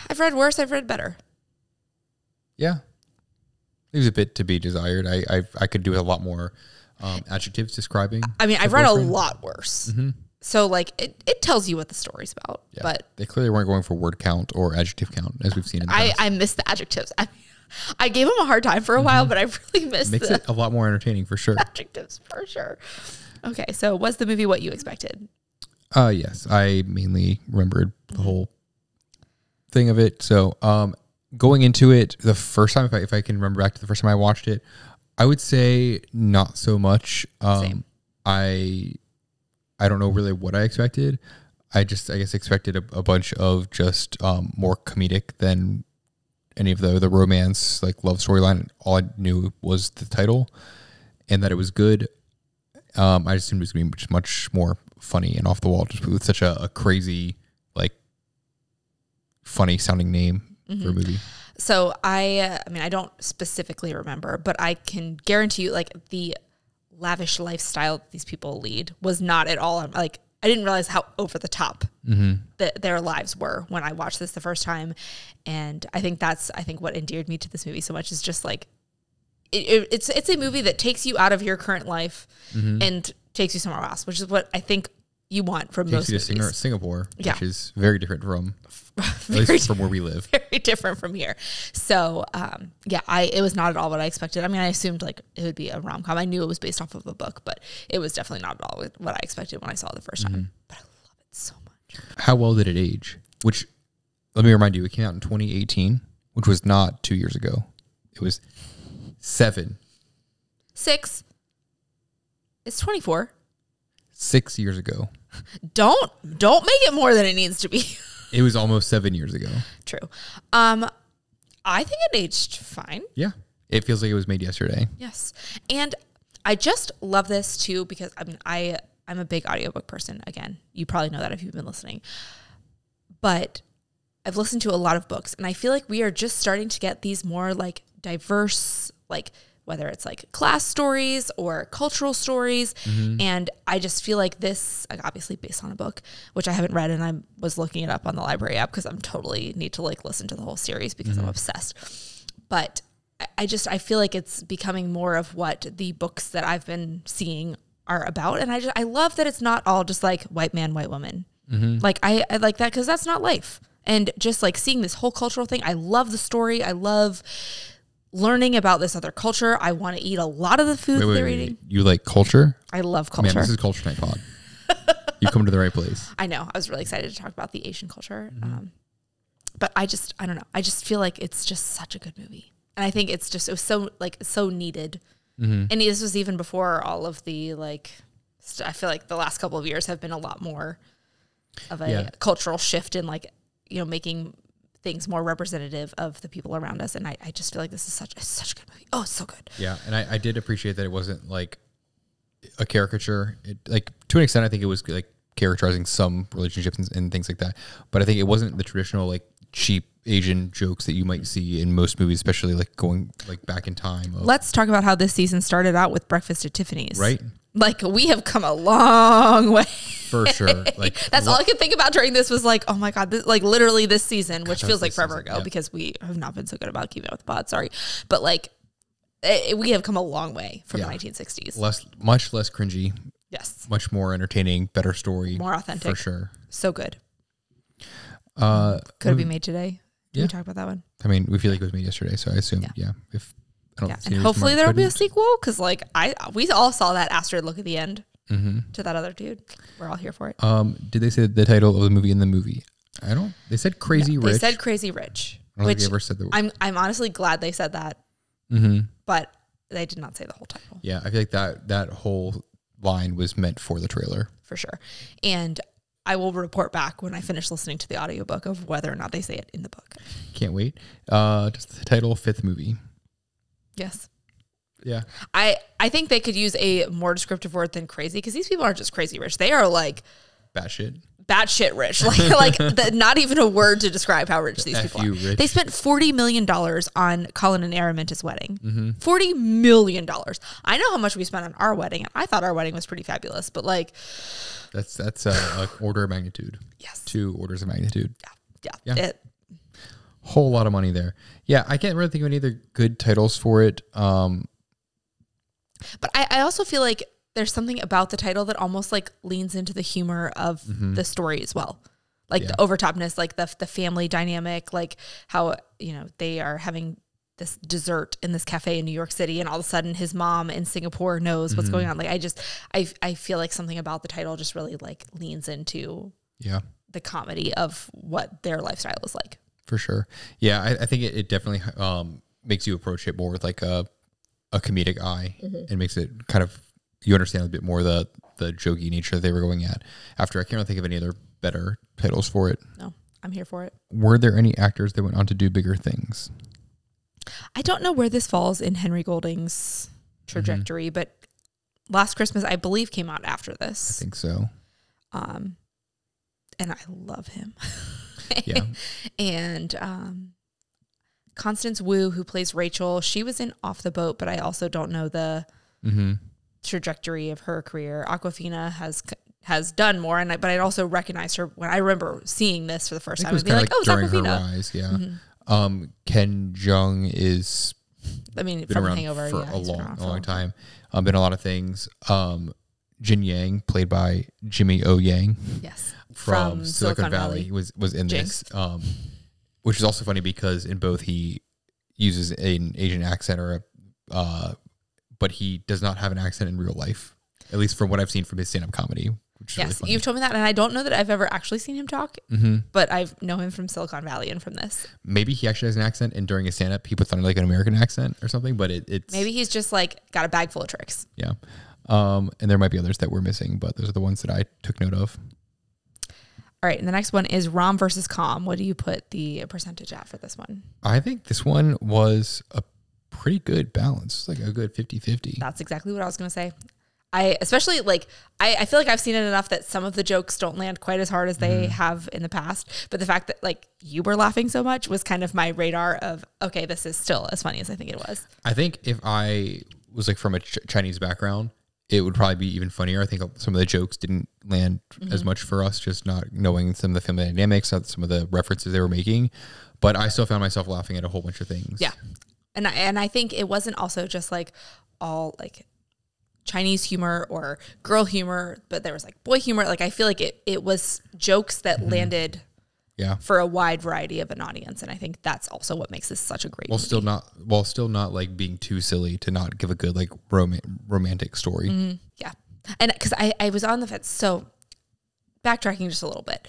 [SPEAKER 1] I've read worse, I've read better.
[SPEAKER 2] Yeah. Leaves a bit to be desired. I could do a lot more adjectives describing.
[SPEAKER 1] I mean, I've read a lot worse. So like it tells you what the story's about. Yeah. But
[SPEAKER 2] they clearly weren't going for word count or adjective count as we've seen in the past.
[SPEAKER 1] I missed the adjectives. I gave them a hard time for a while, but I really missed
[SPEAKER 2] Makes it a lot more entertaining for sure.
[SPEAKER 1] Adjectives for sure. Okay, so was the movie what you expected?
[SPEAKER 2] Yes, I mainly remembered the whole thing of it. So, going into it the first time, if I can remember back to the first time I watched it, I would say not so much.
[SPEAKER 1] Same.
[SPEAKER 2] I don't know really what I expected. I guess expected a bunch of just more comedic than any of the romance, like love storyline. All I knew was the title and that it was good. I just assumed it was going to be much more funny and off the wall, just with such a crazy, like, funny sounding name for a movie.
[SPEAKER 1] So I mean, I don't specifically remember, but I can guarantee you, like, the lavish lifestyle that these people lead was not at all, like, I didn't realize how over the top their lives were when I watched this the first time. And I think what endeared me to this movie so much is just like, it's a movie that takes you out of your current life and takes you somewhere else, which is what I think you want from most movies. Takes you to
[SPEAKER 2] Singapore, which is very different from at least from where we live.
[SPEAKER 1] Very different from here. So, it was not at all what I expected. I mean, I assumed like it would be a rom-com. I knew it was based off of a book, but it was definitely not at all what I expected when I saw it the first time. But I love it so much.
[SPEAKER 2] How well did it age? Which, let me remind you, it came out in 2018, which was not 2 years ago. It was 6.
[SPEAKER 1] It's 24.
[SPEAKER 2] 6 years ago.
[SPEAKER 1] Don't make it more than it needs to be.
[SPEAKER 2] It was almost 7 years ago.
[SPEAKER 1] True. I think it aged fine.
[SPEAKER 2] Yeah. It feels like it was made yesterday.
[SPEAKER 1] Yes. And I just love this too, because I mean, I'm a big audiobook person. Again, you probably know that if you've been listening. But I've listened to a lot of books, and I feel like we are just starting to get these more like diverse, like, whether it's like class stories or cultural stories. And I just feel like this, like, obviously based on a book, which I haven't read, and I was looking it up on the library app because I'm totally need to like listen to the whole series because I'm obsessed. But I feel like it's becoming more of what the books that I've been seeing are about. And I love that it's not all just like white man, white woman. Like I like that because that's not life. And just like seeing this whole cultural thing, I love the story. I love learning about this other culture. I want to eat a lot of the food they're eating.
[SPEAKER 2] You like culture?
[SPEAKER 1] I love culture.
[SPEAKER 2] Man, this is Culture Night Pod. You've come to the right place.
[SPEAKER 1] I know. I was really excited to talk about the Asian culture. But I don't know. I just feel like it's just such a good movie. And I think it was so needed. And this was even before all of the, like, I feel like the last couple of years have been a lot more of a cultural shift in, like, you know, making things more representative of the people around us. And I just feel like this is such a good movie. Oh, it's so good.
[SPEAKER 2] Yeah. And I did appreciate that it wasn't like a caricature. Like, to an extent, I think it was like characterizing some relationships and things like that. But I think it wasn't the traditional, like, cheap Asian jokes that you might see in most movies, especially like going like back in time.
[SPEAKER 1] Let's talk about how this season started out with Breakfast at Tiffany's.
[SPEAKER 2] Right.
[SPEAKER 1] Like, we have come a long way.
[SPEAKER 2] For sure. Like,
[SPEAKER 1] that's all I could think about during this was like, oh my God, this, like, literally this season, which feels like forever ago because we have not been so good about keeping up with the pod. Sorry. But like, we have come a long way from the 1960s.
[SPEAKER 2] Much less cringy.
[SPEAKER 1] Yes.
[SPEAKER 2] Much more entertaining, better story.
[SPEAKER 1] More authentic.
[SPEAKER 2] For sure.
[SPEAKER 1] So good. Could it be made today? Did we talk about that one?
[SPEAKER 2] I mean, we feel like it was made yesterday, so I assume, if I don't see
[SPEAKER 1] and hopefully there will be a sequel, because like we all saw that Astrid look at the end to that other dude. We're all here for it.
[SPEAKER 2] Did they say the title of the movie in the movie? They said Crazy Rich.
[SPEAKER 1] They said Crazy Rich.
[SPEAKER 2] I don't think they ever said the word.
[SPEAKER 1] I'm honestly glad they said that. But they did not say the whole title.
[SPEAKER 2] Yeah, I feel like that whole line was meant for the trailer.
[SPEAKER 1] For sure. And I will report back when I finish listening to the audiobook of whether or not they say it in the book.
[SPEAKER 2] Can't wait. Just the title, fifth movie.
[SPEAKER 1] Yes.
[SPEAKER 2] Yeah.
[SPEAKER 1] I think they could use a more descriptive word than crazy, because these people aren't just crazy rich. They are like batshit rich. Like not even a word to describe how rich these people are. Rich. They spent $40 million on Colin and Araminta's wedding. $40 million. I know how much we spent on our wedding, and I thought our wedding was pretty fabulous, but like
[SPEAKER 2] that's a order of magnitude. Yes. 2 orders of magnitude. Yeah. Whole lot of money there. Yeah, I can't really think of any other good titles for it.
[SPEAKER 1] But I also feel like there's something about the title that almost like leans into the humor of the story as well. Like the overtopness, like the family dynamic, like how, you know, they are having this dessert in this cafe in New York City, and all of a sudden his mom in Singapore knows what's going on. Like I feel like something about the title just really like leans into the comedy of what their lifestyle is like.
[SPEAKER 2] For sure. Yeah, I think it definitely makes you approach it more with like a comedic eye, and makes it kind of, you understand a bit more the jokey nature they were going at. After, I can't really think of any other better titles for it.
[SPEAKER 1] No, I'm here for it.
[SPEAKER 2] Were there any actors that went on to do bigger things?
[SPEAKER 1] I don't know where this falls in Henry Golding's trajectory, but Last Christmas, I believe, came out after this.
[SPEAKER 2] I think so.
[SPEAKER 1] And I love him.
[SPEAKER 2] Yeah.
[SPEAKER 1] And Constance Wu, who plays Rachel, she was in Off the Boat, but I also don't know the trajectory of her career. Awkwafina has done more, but I'd also recognized her when I remember seeing this for the first time. I'd be like, oh, it's Awkwafina.
[SPEAKER 2] Ken Jeong is,
[SPEAKER 1] been
[SPEAKER 2] from
[SPEAKER 1] around Hangover
[SPEAKER 2] for a long time. Been a lot of things. Jin Yang, played by Jimmy O Yang, from Silicon Valley, was in
[SPEAKER 1] Jinx.
[SPEAKER 2] this. Which is also funny because in both he uses an Asian accent, but he does not have an accent in real life, at least from what I've seen from his stand-up comedy. Which is really funny. You've
[SPEAKER 1] told me that, and I don't know that I've ever actually seen him talk, but I know him from Silicon Valley and from this.
[SPEAKER 2] Maybe he actually has an accent, and during his stand-up, he puts on like an American accent or something, but it's...
[SPEAKER 1] Maybe he's just like got a bag full of tricks.
[SPEAKER 2] Yeah. And there might be others that we're missing, but those are the ones that I took note of.
[SPEAKER 1] All right, and the next one is Rom versus Com. What do you put the percentage at for this one?
[SPEAKER 2] I think this one was a pretty good balance, like a good 50-50.
[SPEAKER 1] That's exactly what I was going to say. I especially like, I feel like I've seen it enough that some of the jokes don't land quite as hard as they have in the past. But the fact that like you were laughing so much was kind of my radar of, okay, this is still as funny as I think it was.
[SPEAKER 2] I think if I was like from a Chinese background, it would probably be even funnier. I think some of the jokes didn't land as much for us, just not knowing some of the family dynamics, some of the references they were making. But I still found myself laughing at a whole bunch of things.
[SPEAKER 1] Yeah. And I think it wasn't also just like all like Chinese humor or girl humor, but there was like boy humor. Like I feel like it was jokes that landed for a wide variety of an audience. And I think that's also what makes this such a great movie.
[SPEAKER 2] Still not like being too silly to not give a good like romantic story.
[SPEAKER 1] Yeah. And because I was on the fence. So backtracking just a little bit,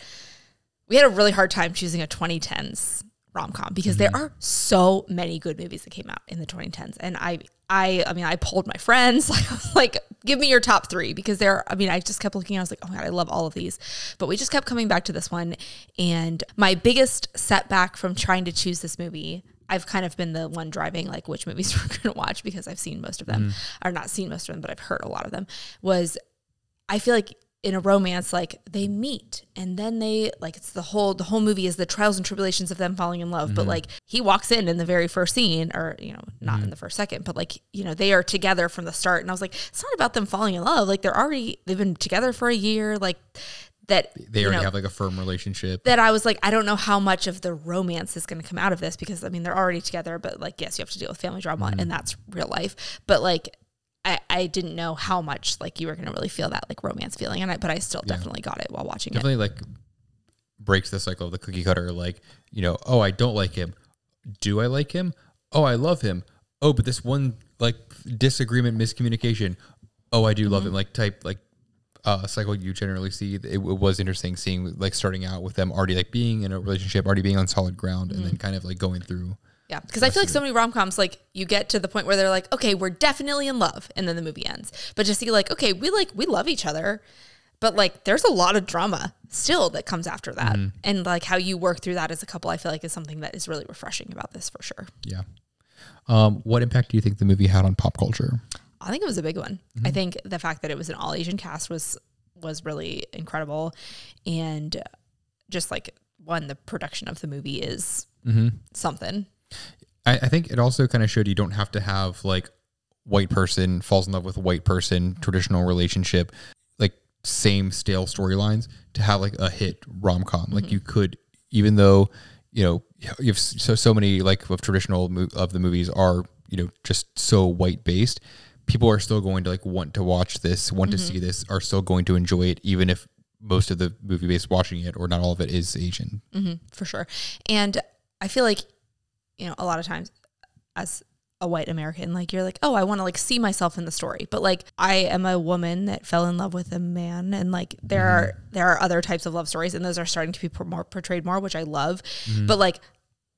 [SPEAKER 1] we had a really hard time choosing a 2010s rom-com because there are so many good movies that came out in the 2010s. And I polled my friends, like, give me your top three, because I just kept looking and I was like, oh my God, I love all of these. But we just kept coming back to this one. And my biggest setback from trying to choose this movie, I've kind of been the one driving like which movies we're going to watch because I've seen most of them, or not seen most of them, but I've heard a lot of them, was I feel like in a romance, like they meet and then they like, it's the whole movie is the trials and tribulations of them falling in love. But like he walks in the very first scene, or, not in the first second, but like, they are together from the start. And I was like, it's not about them falling in love. Like they've been together for a year. Like that
[SPEAKER 2] they already have like a firm relationship.
[SPEAKER 1] That I was like, I don't know how much of the romance is going to come out of this, because they're already together, but like, yes, you have to deal with family drama and that's real life. But like, I didn't know how much like you were going to really feel that like romance feeling, but I still definitely got it while watching
[SPEAKER 2] it. Definitely like breaks the cycle of the cookie cutter. Like, oh, I don't like him. Do I like him? Oh, I love him. Oh, but this one like disagreement, miscommunication. Oh, I do love him. Like type like cycle you generally see. It was interesting seeing like starting out with them already like being in a relationship, already being on solid ground, and then kind of like going through.
[SPEAKER 1] Yeah, because I feel like so many rom-coms, like you get to the point where they're like, okay, we're definitely in love, and then the movie ends. But just see like, okay, we love each other, but like there's a lot of drama still that comes after that, and like how you work through that as a couple, I feel like is something that is really refreshing about this for sure.
[SPEAKER 2] Yeah. What impact do you think the movie had on pop culture?
[SPEAKER 1] I think it was a big one. I think the fact that it was an all Asian cast was really incredible, and just like the production of the movie is something.
[SPEAKER 2] I think it also kind of showed you don't have to have like white person falls in love with white person, traditional relationship, like same stale storylines to have like a hit rom-com. Like you could, even though, you have so many like of traditional of the movies are, just so white based, people are still going to like want to watch this, want to see this, are still going to enjoy it, even if most of the movie base watching it or not all of it is Asian.
[SPEAKER 1] For sure. And I feel like, a lot of times as a white American, like you're like, oh, I want to like see myself in the story. But like I am a woman that fell in love with a man, and like there are other types of love stories, and those are starting to be more portrayed more, which I love. But like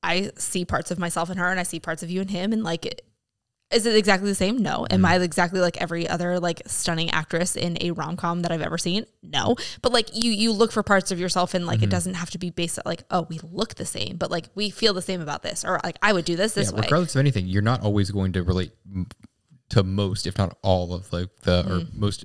[SPEAKER 1] I see parts of myself in her, and I see parts of you in him, and like is it exactly the same? No. Am I exactly like every other like stunning actress in a rom-com that I've ever seen? No. But like you look for parts of yourself, and like it doesn't have to be based on like, oh, we look the same, but like we feel the same about this, or like I would do this way.
[SPEAKER 2] Regardless of anything, you're not always going to relate to most, if not all of like or most,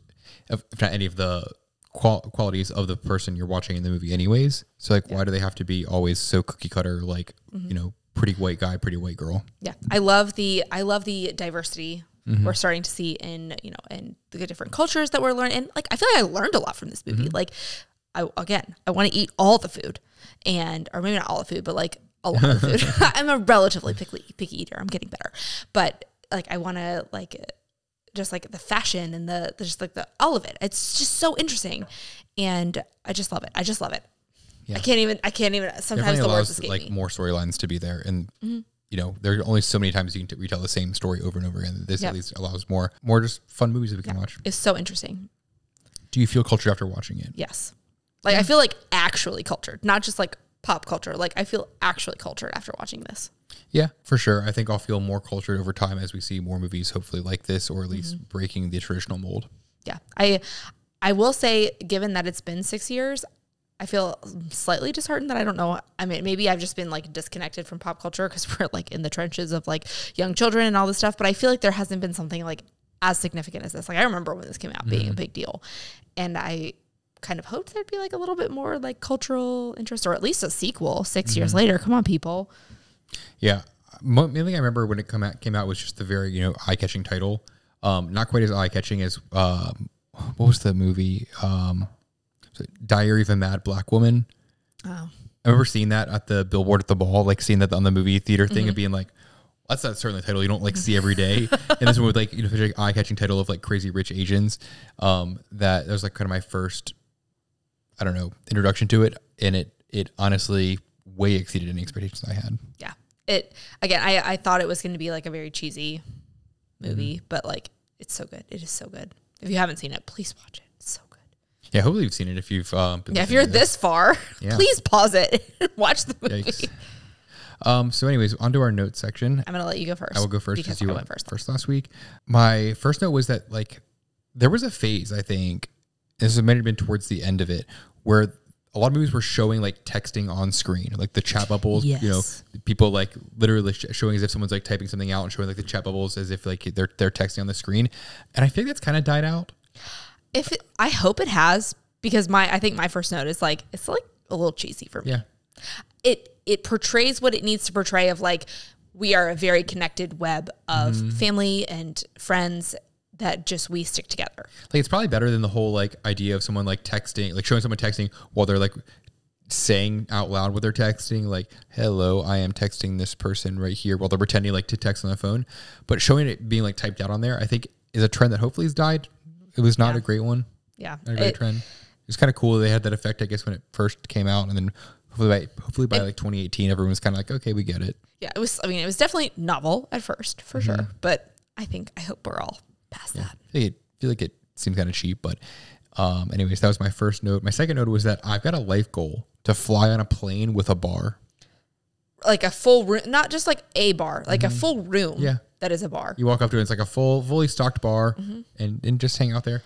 [SPEAKER 2] if not any of the qualities of the person you're watching in the movie anyways. So like, why do they have to be always so cookie cutter, like, you know, pretty white guy, pretty white girl?
[SPEAKER 1] Yeah. I love the diversity we're starting to see in, you know, in the different cultures that we're learning. And like, I feel like I learned a lot from this movie. Like I want to eat all the food, or maybe not all the food, but like a lot of the food. I'm a relatively picky eater. I'm getting better, but like, I want to like, just like the fashion and the just like all of it. It's just so interesting. And I just love it. Yeah. I can't even, sometimes the words escape me.
[SPEAKER 2] More storylines to be there. And, you know, there are only so many times you can retell the same story over and over again. This at least allows more just fun movies that we can watch.
[SPEAKER 1] It's so interesting.
[SPEAKER 2] Do you feel cultured after watching it?
[SPEAKER 1] Yes. Like, I feel like actually cultured, not just like pop culture. Like, I feel actually cultured after watching this.
[SPEAKER 2] Yeah, for sure. I think I'll feel more cultured over time as we see more movies, hopefully like this, or at least breaking the traditional mold. Yeah.
[SPEAKER 1] I will say, given that it's been 6 years, I feel slightly disheartened that I don't know. I mean, maybe I've just been like disconnected from pop culture because we're like in the trenches of like young children and all this stuff. But I feel like there hasn't been something like as significant as this. Like I remember when this came out being a big deal, and I kind of hoped there'd be like a little bit more like cultural interest, or at least a sequel 6 years later. Come on, people. Yeah.
[SPEAKER 2] Main thing I remember when it came out was just the very, you know, eye-catching title. Not quite as eye-catching as what was the movie? Diary of a Mad Black Woman. Oh. I remember seeing that at the billboard at the mall, like seeing that on the movie theater thing and being like, that's not certainly a title you don't like see every day. And this one with like, you know, such an eye-catching title of like Crazy Rich Asians. That was like kind of my first, I don't know, introduction to it. And it honestly way exceeded any expectations I had. Yeah.
[SPEAKER 1] I thought it was going to be like a very cheesy movie, but like it's so good. It is so good. If you haven't seen it, please watch it. It's so good.
[SPEAKER 2] Yeah, hopefully you've seen it. If you've
[SPEAKER 1] if you're this far, please pause it and watch the movie.
[SPEAKER 2] So anyways, on to our notes section.
[SPEAKER 1] I'm gonna let you go first.
[SPEAKER 2] I will go first because you went first last week. My first note was that like there was a phase, I think, this might have been towards the end of it, where a lot of movies were showing like texting on screen, like the chat bubbles, you know, people like literally showing as if someone's like typing something out and showing like the chat bubbles as if like they're texting on the screen. And I think that's kind of died out.
[SPEAKER 1] I hope it has, because I think my first note is like, it's like a little cheesy for me. Yeah. It portrays what it needs to portray of like, we are a very connected web of family and friends that just we stick together.
[SPEAKER 2] Like it's probably better than the whole like idea of someone like texting, like showing someone texting while they're like saying out loud what they're texting, like, hello, I am texting this person right here, while they're pretending like to text on the phone. But showing it being like typed out on there, I think is a trend that hopefully has died. It was not a great one. Yeah. Not a great trend. It was kind of cool. They had that effect, I guess, when it first came out. And then hopefully by like 2018, everyone was kind of like, okay, we get it.
[SPEAKER 1] Yeah. It was definitely novel at first, for sure. But I hope we're all past that.
[SPEAKER 2] I feel like it seems kind of cheap. But anyways, that was my first note. My second note was that I've got a life goal to fly on a plane with a bar.
[SPEAKER 1] Like a full room, not just like a bar, like a full room. Yeah. That is a bar.
[SPEAKER 2] You walk up to it, it's like a fully stocked bar and just hang out there.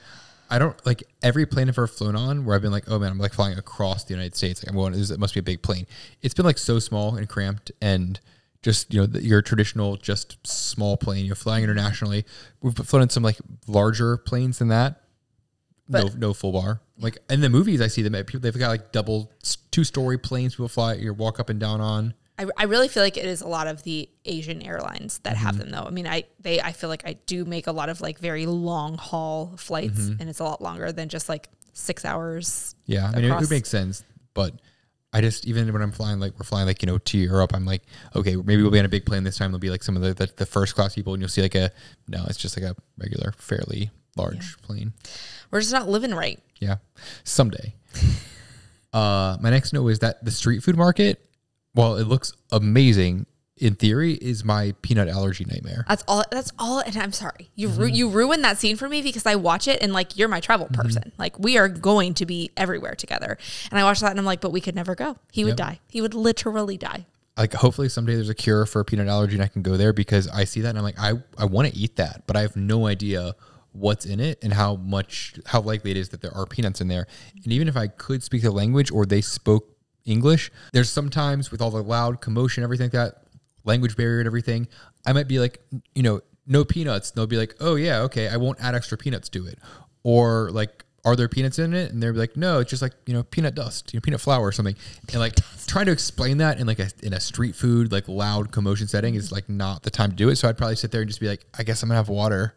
[SPEAKER 2] I don't like every plane I've ever flown on where I've been like, oh man, I'm like flying across the United States. Like I'm going, it must be a big plane. It's been like so small and cramped and just, you know, your traditional, just small plane. You're flying internationally. We've flown in some like larger planes than that. But no full bar. Like in the movies, I see them. They've got like double 2-story planes people fly. You walk up and down on.
[SPEAKER 1] I really feel like it is a lot of the Asian airlines that have them though. I mean, I feel like I do make a lot of like very long haul flights and it's a lot longer than just like 6 hours.
[SPEAKER 2] Yeah. I mean, it makes sense, but I just, even when I'm flying, like we're flying like, you know, to Europe, I'm like, okay, maybe we'll be on a big plane this time. There'll be like some of the first class people and you'll see like it's just like a regular, fairly large plane.
[SPEAKER 1] We're just not living right.
[SPEAKER 2] Yeah. Someday. My next note is that the street food market, while it looks amazing, in theory, is my peanut allergy nightmare.
[SPEAKER 1] That's all. And I'm sorry. You ruined that scene for me because I watch it and like, you're my travel person. Like we are going to be everywhere together. And I watch that and I'm like, but we could never go. He would die. He would literally die. Like
[SPEAKER 2] hopefully someday there's a cure for peanut allergy and I can go there, because I see that and I'm like, I want to eat that, but I have no idea what's in it and how likely it is that there are peanuts in there. And even if I could speak the language or they spoke English, there's sometimes with all the loud commotion, everything like that, language barrier and everything, I might be like, no peanuts. And they'll be like, oh yeah, okay, I won't add extra peanuts to it. Or like, are there peanuts in it? And they'll be like, no, it's just like, peanut dust, peanut flour or something. And like trying to explain that in like in a street food, like loud commotion setting is like not the time to do it. So I'd probably sit there and just be like, I guess I'm gonna have water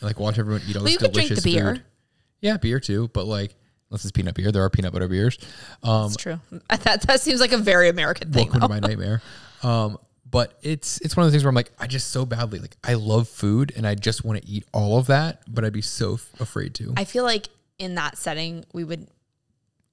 [SPEAKER 2] and like watch everyone eat all this delicious food. Beer. Yeah, beer too. But like, unless it's peanut beer, there are peanut butter beers.
[SPEAKER 1] That's true. That seems like a very American thing.
[SPEAKER 2] Welcome to my nightmare. But it's one of those things where I'm like, I just so badly, like I love food and I just want to eat all of that, but I'd be so afraid to.
[SPEAKER 1] I feel like in that setting, we would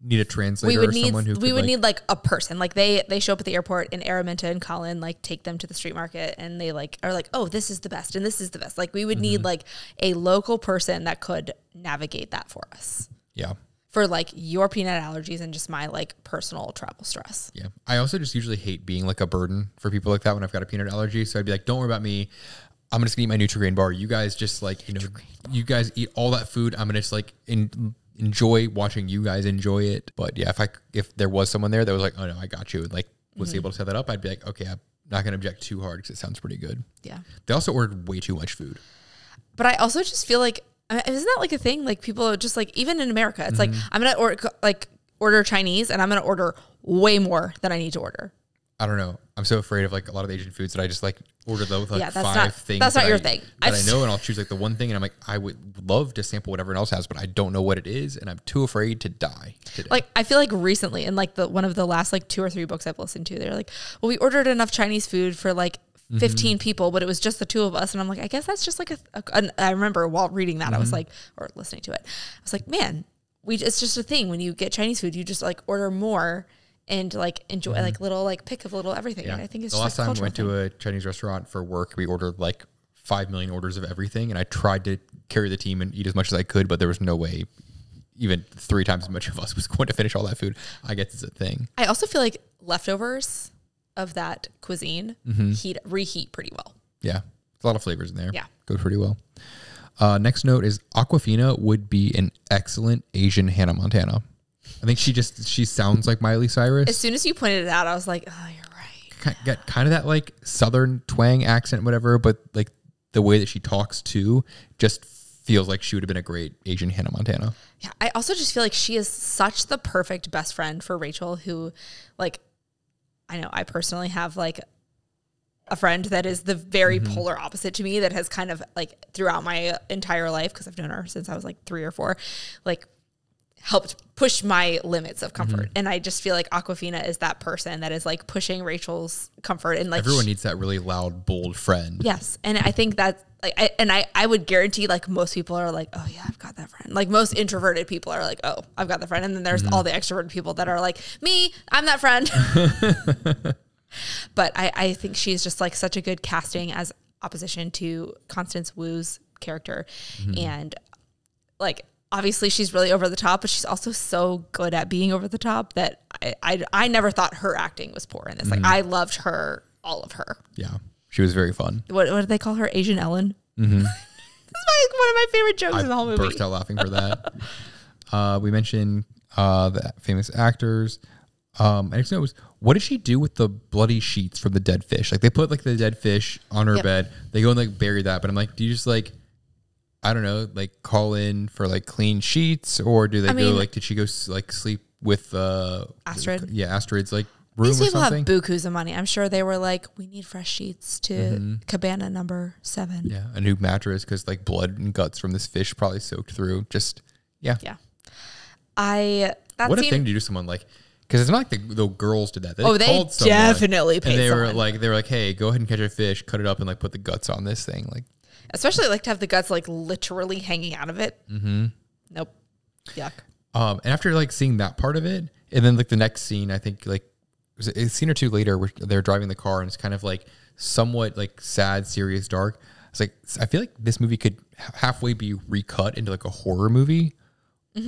[SPEAKER 2] need a translator
[SPEAKER 1] we would need like a person. Like they show up at the airport and Araminta and Colin like take them to the street market and they like are like, oh, this is the best and this is the best. Like we would need like a local person that could navigate that for us.
[SPEAKER 2] Yeah.
[SPEAKER 1] For like your peanut allergies and just my like personal travel stress.
[SPEAKER 2] Yeah. I also just usually hate being like a burden for people like that when I've got a peanut allergy. So I'd be like, don't worry about me. I'm just gonna eat my Nutri-Grain bar. You guys just like, you guys eat all that food. I'm gonna just like enjoy watching you guys enjoy it. But yeah, if there was someone there that was like, oh no, I got you, and like was able to set that up, I'd be like, okay, I'm not gonna object too hard because it sounds pretty good.
[SPEAKER 1] Yeah.
[SPEAKER 2] They also ordered way too much food.
[SPEAKER 1] But I also just feel like, isn't that like a thing? Like people are just like, even in America, it's like, I'm going to order Chinese and I'm going to order way more than I need to order.
[SPEAKER 2] I don't know. I'm so afraid of like a lot of Asian foods that I just like order those like five things.
[SPEAKER 1] That's not your thing.
[SPEAKER 2] That I know, and I'll choose like the one thing and I'm like, I would love to sample what everyone else has, but I don't know what it is and I'm too afraid to die today.
[SPEAKER 1] Like I feel like recently in like one of the last like 2 or 3 books I've listened to, they're like, well, we ordered enough Chinese food for like 15 people, but it was just the 2 of us. And I'm like, I guess that's just like I remember while reading that, I was like, or listening to it, I was like, man, it's just a thing. When you get Chinese food, you just like order more and like enjoy like little, like pick of little everything. Yeah. And I think it's
[SPEAKER 2] the last time we went to a Chinese restaurant for work, we ordered like 5 million orders of everything. And I tried to carry the team and eat as much as I could, but there was no way even 3 times as much of us was going to finish all that food. I guess it's a thing.
[SPEAKER 1] I also feel like leftovers of that cuisine reheat pretty well.
[SPEAKER 2] Yeah. There's a lot of flavors in there.
[SPEAKER 1] Yeah.
[SPEAKER 2] Goes pretty well. Next note is Awkwafina would be an excellent Asian Hannah Montana. I think she sounds like Miley Cyrus.
[SPEAKER 1] As soon as you pointed it out, I was like, oh, you're right.
[SPEAKER 2] Got kind of that like Southern twang accent, whatever, but like the way that she talks too just feels like she would have been a great Asian Hannah Montana.
[SPEAKER 1] Yeah. I also just feel like she is such the perfect best friend for Rachel, who like, I know I personally have like a friend that is the very polar opposite to me, that has kind of like throughout my entire life, because I've known her since I was like 3 or 4, like helped push my limits of comfort. And I just feel like Awkwafina is that person that is like pushing Rachel's comfort. And like
[SPEAKER 2] everyone needs that really loud, bold friend.
[SPEAKER 1] Yes. And I think that like, I would guarantee like most people are like, oh yeah, I've got that friend. Like most introverted people are like, oh, I've got the friend. And then there's all the extroverted people that are like, me, I'm that friend. But I think she's just like such a good casting as opposition to Constance Wu's character. And like, obviously she's really over the top, but she's also so good at being over the top that I never thought her acting was poor in this. Like I loved her, all of her.
[SPEAKER 2] Yeah. She was very fun.
[SPEAKER 1] What did they call her? Asian Ellen? This is one of my favorite jokes in the whole movie.
[SPEAKER 2] I burst out laughing for that. We mentioned the famous actors. Next note was, what did she do with the bloody sheets from the dead fish? Like they put like the dead fish on her bed. They go and like bury that. But I'm like, do you just like, I don't know, like call in for like clean sheets, or do they did she go like sleep with
[SPEAKER 1] Astrid?
[SPEAKER 2] Yeah, Astrid's like room or something?
[SPEAKER 1] These people have bukus of money. I'm sure they were like, we need fresh sheets to cabana number 7.
[SPEAKER 2] Yeah, a new mattress because like blood and guts from this fish probably soaked through. Just yeah. What a thing to do to someone like. Because it's not like the girls did that.
[SPEAKER 1] They definitely paid.
[SPEAKER 2] And they were like, hey, go ahead and catch a fish, cut it up, and like put the guts on this thing. Like,
[SPEAKER 1] especially like to have the guts like literally hanging out of it. Nope. Yuck.
[SPEAKER 2] And after like seeing that part of it, and then like the next scene, I think like was a scene or two later where they're driving the car and it's kind of like somewhat like sad, serious, dark. It's like, I feel like this movie could halfway be recut into like a horror movie.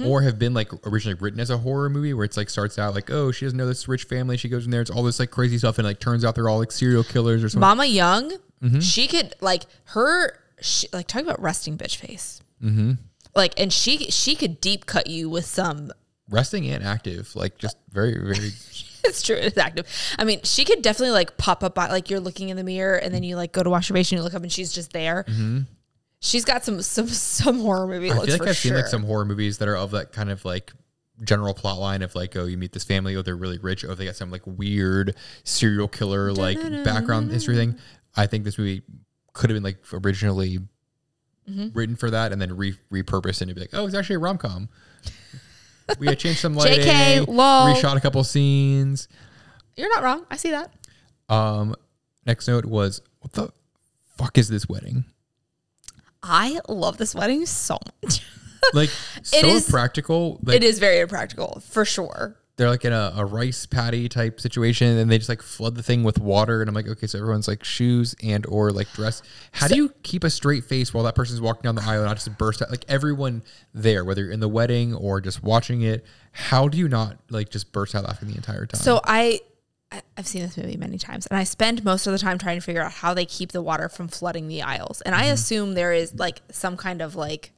[SPEAKER 2] Or have been like originally written as a horror movie where it's like starts out like, oh, she doesn't know this rich family. She goes in there, it's all this like crazy stuff, and like turns out they're all like serial killers or something.
[SPEAKER 1] Mama Young, she could like like talk about resting bitch face. Like, and she could deep cut you with some
[SPEAKER 2] resting and active, like just very, very.
[SPEAKER 1] It's true, it's active. I mean, she could definitely like pop up by like you're looking in the mirror and then you like go to wash your face and you look up and she's just there. She's got some horror movie looks. I feel like I've seen like some horror movies that are of that kind of like general plot line of like, oh, you meet this family, oh, they're really rich, oh, they got some like weird serial killer like background history thing. I think this movie could have been like originally written for that and then repurposed and to be like, oh, it's actually a rom-com. We had changed some lighting, JK, lol.
[SPEAKER 2] reshot a couple scenes.
[SPEAKER 1] You're not wrong. I see that.
[SPEAKER 2] Next note was, what the fuck is this wedding?
[SPEAKER 1] I love this wedding so much.
[SPEAKER 2] Like, so impractical. Like,
[SPEAKER 1] it is very impractical, for sure.
[SPEAKER 2] They're like in a rice paddy type situation, and they just like flood the thing with water. And I'm like, okay, so everyone's like shoes and or like dress. How do you keep a straight face while that person's walking down the aisle and not just burst out? Like everyone there, whether you're in the wedding or just watching it, how do you not like just burst out laughing the entire time?
[SPEAKER 1] So I've seen this movie many times, and I spend most of the time trying to figure out how they keep the water from flooding the aisles. And I assume there is like some kind of like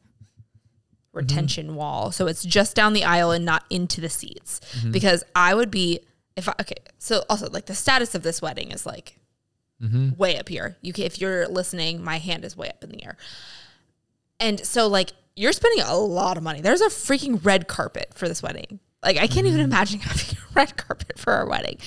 [SPEAKER 1] retention wall, so it's just down the aisle and not into the seats. Because I would be so also like the status of this wedding is like way up here. If you're listening, my hand is way up in the air, and so like you're spending a lot of money. There's a freaking red carpet for this wedding. Like I can't even imagine having a red carpet for a wedding.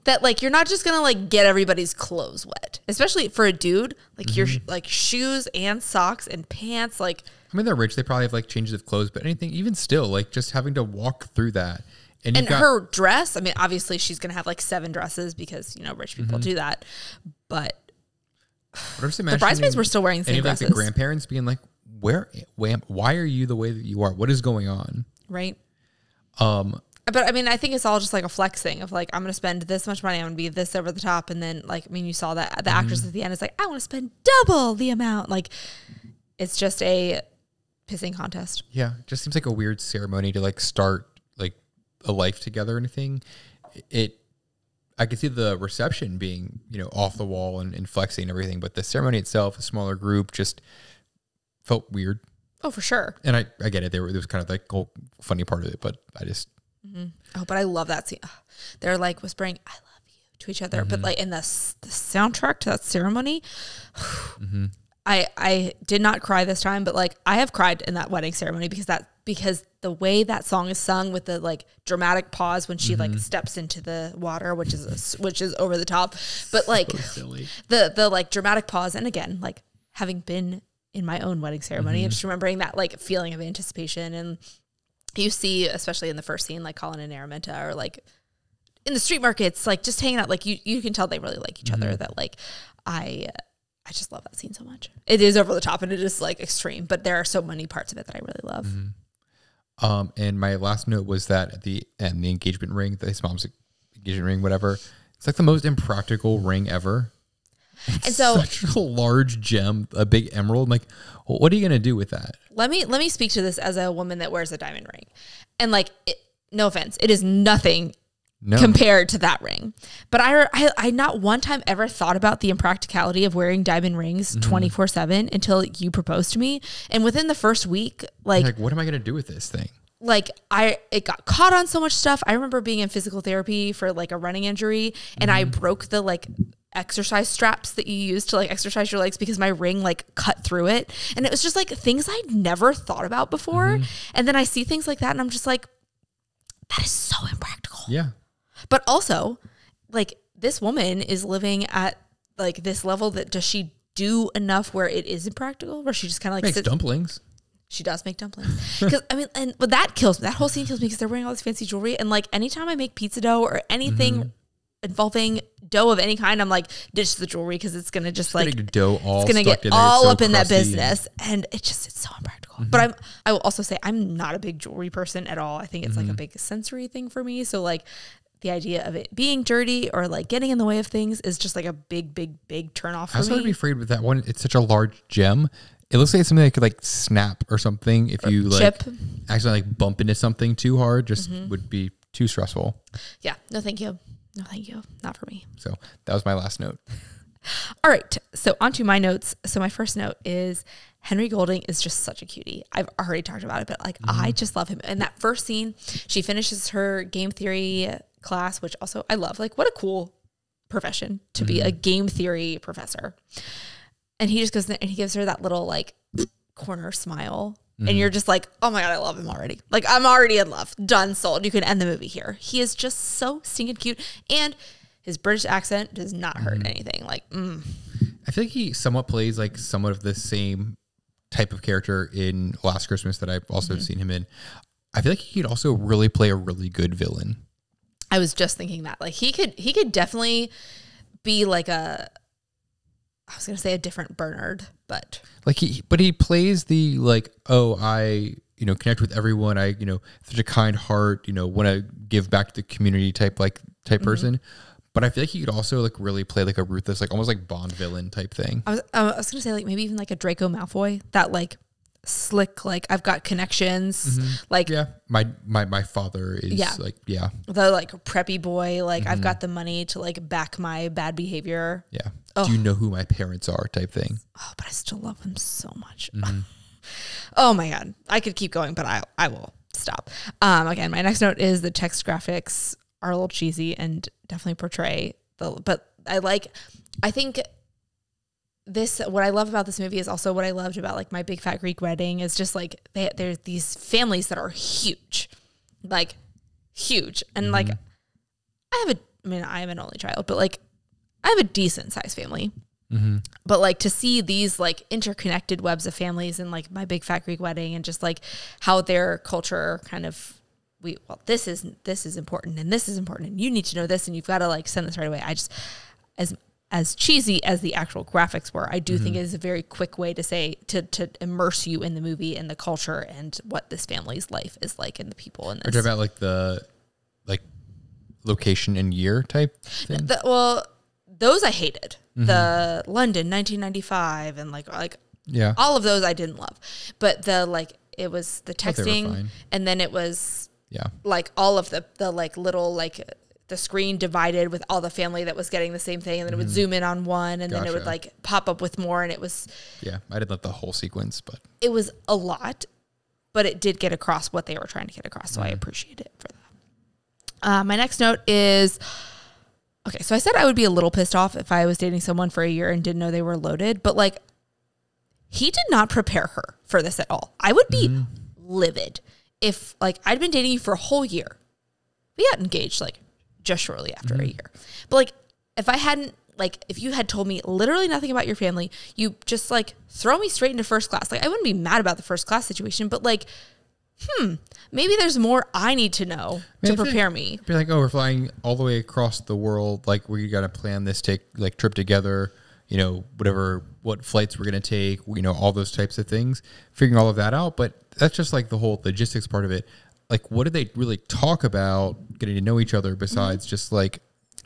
[SPEAKER 1] That like you're not just gonna like get everybody's clothes wet, especially for a dude. Like your like shoes and socks and pants. Like
[SPEAKER 2] I mean, they're rich. They probably have like changes of clothes, but anything, even still, like just having to walk through that. And
[SPEAKER 1] her dress. I mean, obviously she's gonna have like 7 dresses because you know rich people do that. But the bridesmaids were still wearing the same dresses.
[SPEAKER 2] Like the grandparents being like, why are you the way that you are? What is going on?
[SPEAKER 1] Right. But I mean, I think it's all just like a flex thing of like, I'm going to spend this much money. I'm going to be this over the top. And then like, I mean, you saw that the actress at the end is like, I want to spend double the amount. Like it's just a pissing contest.
[SPEAKER 2] Yeah. It just seems like a weird ceremony to like start like a life together or anything. I could see the reception being, you know, off the wall and flexing and everything, but the ceremony itself, a smaller group, just felt weird.
[SPEAKER 1] Oh, for sure.
[SPEAKER 2] And I get it. It was kind of like a whole funny part of it, but I just.
[SPEAKER 1] Oh, but I love that scene. They're like whispering, I love you to each other. But like in the soundtrack to that ceremony, I did not cry this time, but like I have cried in that wedding ceremony because the way that song is sung with the like dramatic pause when she like steps into the water, which is over the top, but like so the like dramatic pause. And again, like having been in my own wedding ceremony and just remembering that like feeling of anticipation. And you see, especially in the first scene, like Colin and Araminta are like in the street markets, like just hanging out. Like you can tell they really like each other. That like I just love that scene so much. It is over the top and it is like extreme, but there are so many parts of it that I really love.
[SPEAKER 2] And my last note was that at the end, the engagement ring, his mom's engagement ring, whatever, it's like the most impractical ring ever. It's and so such a large gem, a big emerald. I'm like, well, what are you going to do with that?
[SPEAKER 1] Let me speak to this as a woman that wears a diamond ring. And like, no offense, it is nothing compared to that ring. But I not one time ever thought about the impracticality of wearing diamond rings 24/7 until you proposed to me. And within the first week, like
[SPEAKER 2] what am I going to do with this thing?
[SPEAKER 1] Like it got caught on so much stuff. I remember being in physical therapy for like a running injury and I broke the like exercise straps that you use to like exercise your legs because my ring like cut through it. And it was just like things I'd never thought about before. And then I see things like that and I'm just like, that is so impractical.
[SPEAKER 2] Yeah.
[SPEAKER 1] But also like this woman is living at like this level that does she do enough where it is impractical, where she just kind of like
[SPEAKER 2] makes dumplings.
[SPEAKER 1] She does make dumplings. Because I mean, but that kills me. That whole scene kills me because they're wearing all this fancy jewelry. And like anytime I make pizza dough or anything involving dough of any kind, I'm like, ditch the jewelry because it's gonna just like
[SPEAKER 2] dough all
[SPEAKER 1] it's gonna get all up in that business, and it's so impractical. But I will also say I'm not a big jewelry person at all. I think it's like a big sensory thing for me. So like the idea of it being dirty or like getting in the way of things is just like a big turn off for
[SPEAKER 2] I also
[SPEAKER 1] me.
[SPEAKER 2] would be afraid with that one. It's such a large gem. It looks like it's something that could like snap or something if you like accidentally like bump into something too hard. Just would be too stressful.
[SPEAKER 1] Yeah. No, thank you. No, thank you. Not for me.
[SPEAKER 2] So that was my last note.
[SPEAKER 1] All right. So on to my notes. So my first note is Henry Golding is just such a cutie. I've already talked about it, but like I just love him. And that first scene, she finishes her game theory class, which also I love. Like what a cool profession to be a game theory professor. And he just goes and he gives her that little like corner smile. And you're just like, oh my God, I love him already. Like I'm already in love. Done, sold. You can end the movie here. He is just so stinking cute. And his British accent does not hurt anything. Like,
[SPEAKER 2] I feel like he somewhat plays like somewhat of the same type of character in Last Christmas that I've also seen him in. I feel like he could also really play a really good villain.
[SPEAKER 1] I was just thinking that like he could definitely be like I was going to say a different Bernard, but
[SPEAKER 2] like he plays the like, oh, I, connect with everyone. I, such a kind heart, want to give back to the community type person. But I feel like he could also like really play like a ruthless, like almost like Bond villain type thing.
[SPEAKER 1] I was going to say like maybe even like a Draco Malfoy, that like slick, like I've got connections. Like,
[SPEAKER 2] yeah, my father is like, yeah.
[SPEAKER 1] The like preppy boy, like I've got the money to like back my bad behavior.
[SPEAKER 2] Yeah. Do you know who my parents are type thing?
[SPEAKER 1] Oh, but I still love him so much. Oh my God. I could keep going, but I will stop. Again, my next note is the text graphics are a little cheesy and definitely portray but I think what I love about this movie is also what I loved about like My Big Fat Greek Wedding is just like there's these families that are huge, like huge. And like, I am an only child, but like I have a decent sized family. But like to see these like interconnected webs of families and like My Big Fat Greek Wedding and just like how their culture kind of, this is important and this is important and you need to know this and you've got to like send this right away. I just, as cheesy as the actual graphics were, I do think it is a very quick way to say, to immerse you in the movie and the culture and what this family's life is like and the people in this.
[SPEAKER 2] Are you talking about like the like location and year type thing?
[SPEAKER 1] Those I hated. The London 1995 and like
[SPEAKER 2] yeah,
[SPEAKER 1] all of those I didn't love. But it was the texting and then it was like all of the like little like the screen divided with all the family that was getting the same thing and then it would zoom in on one and then it would like pop up with more and it was
[SPEAKER 2] I didn't love the whole sequence, but
[SPEAKER 1] it was a lot, but it did get across what they were trying to get across, so I appreciate it for that. My next note is okay, so I said I would be a little pissed off if I was dating someone for a year and didn't know they were loaded, but like he did not prepare her for this at all. I would be livid if like I'd been dating you for a whole year. We got engaged like just shortly after a year. But like if I hadn't, like if you had told me literally nothing about your family, you just like throw me straight into first class. Like I wouldn't be mad about the first class situation, but like, maybe there's more I need to know to prepare me.
[SPEAKER 2] Be like, oh, we're flying all the way across the world. Like we got to plan this trip together, what flights we're going to take, all those types of things, figuring all of that out. But that's just like the whole logistics part of it. Like, what did they really talk about getting to know each other besides just like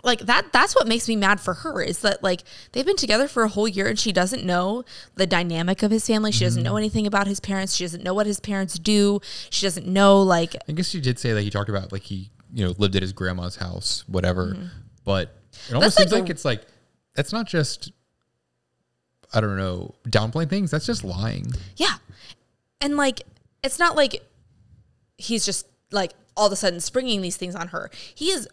[SPEAKER 1] that's what makes me mad for her is that like they've been together for a whole year and she doesn't know the dynamic of his family. She doesn't know anything about his parents. She doesn't know what his parents do. She doesn't know like,
[SPEAKER 2] I guess she did say that he talked about like he, lived at his grandma's house, whatever. But it almost seems like it's like, that's not just, I don't know, downplaying things. That's just lying.
[SPEAKER 1] Yeah. And like, it's not like he's just like all of a sudden springing these things on her. He is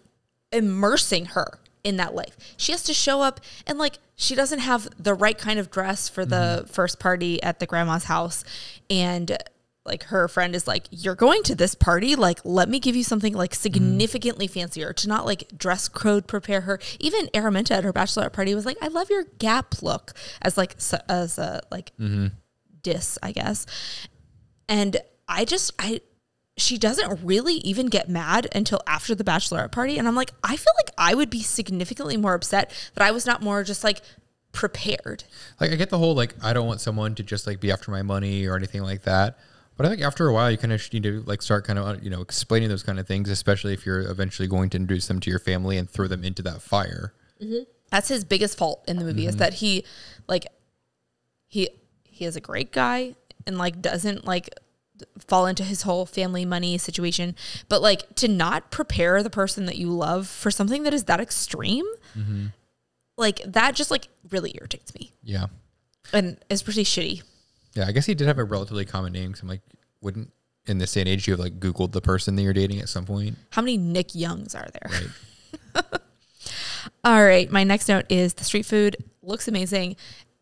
[SPEAKER 1] immersing her in that life. She has to show up and like she doesn't have the right kind of dress for the first party at the grandma's house, and like her friend is like, you're going to this party, like let me give you something like significantly fancier, to not like dress code prepare her. Even Araminta at her bachelorette party was like, I love your Gap look, as a diss, I guess. And she doesn't really even get mad until after the bachelorette party. And I'm like, I feel like I would be significantly more upset that I was not more just like prepared.
[SPEAKER 2] Like I get the whole, like, I don't want someone to just like be after my money or anything like that. But I think after a while, you kind of need to like start kind of, explaining those kind of things, especially if you're eventually going to introduce them to your family and throw them into that fire.
[SPEAKER 1] Mm-hmm. That's his biggest fault in the movie is that he is a great guy and like doesn't like fall into his whole family money situation, but like to not prepare the person that you love for something that is that extreme, like that just like really irritates me.
[SPEAKER 2] Yeah.
[SPEAKER 1] And it's pretty shitty.
[SPEAKER 2] Yeah, I guess he did have a relatively common name. Cause I'm like, wouldn't in this day and age you have like Googled the person that you're dating at some point?
[SPEAKER 1] How many Nick Youngs are there?
[SPEAKER 2] Right.
[SPEAKER 1] All right. My next note is the street food looks amazing.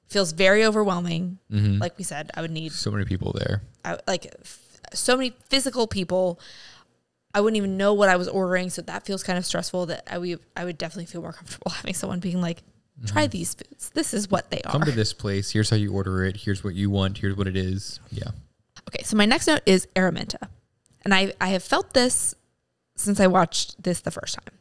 [SPEAKER 1] Feels very overwhelming. Like we said, I would need
[SPEAKER 2] so many people there.
[SPEAKER 1] So many physical people. I wouldn't even know what I was ordering. So that feels kind of stressful that I would definitely feel more comfortable having someone being like, try these foods. This is what they are.
[SPEAKER 2] Come to this place. Here's how you order it. Here's what you want. Here's what it is. Yeah.
[SPEAKER 1] Okay. So my next note is Araminta. And I have felt this since I watched this the first time.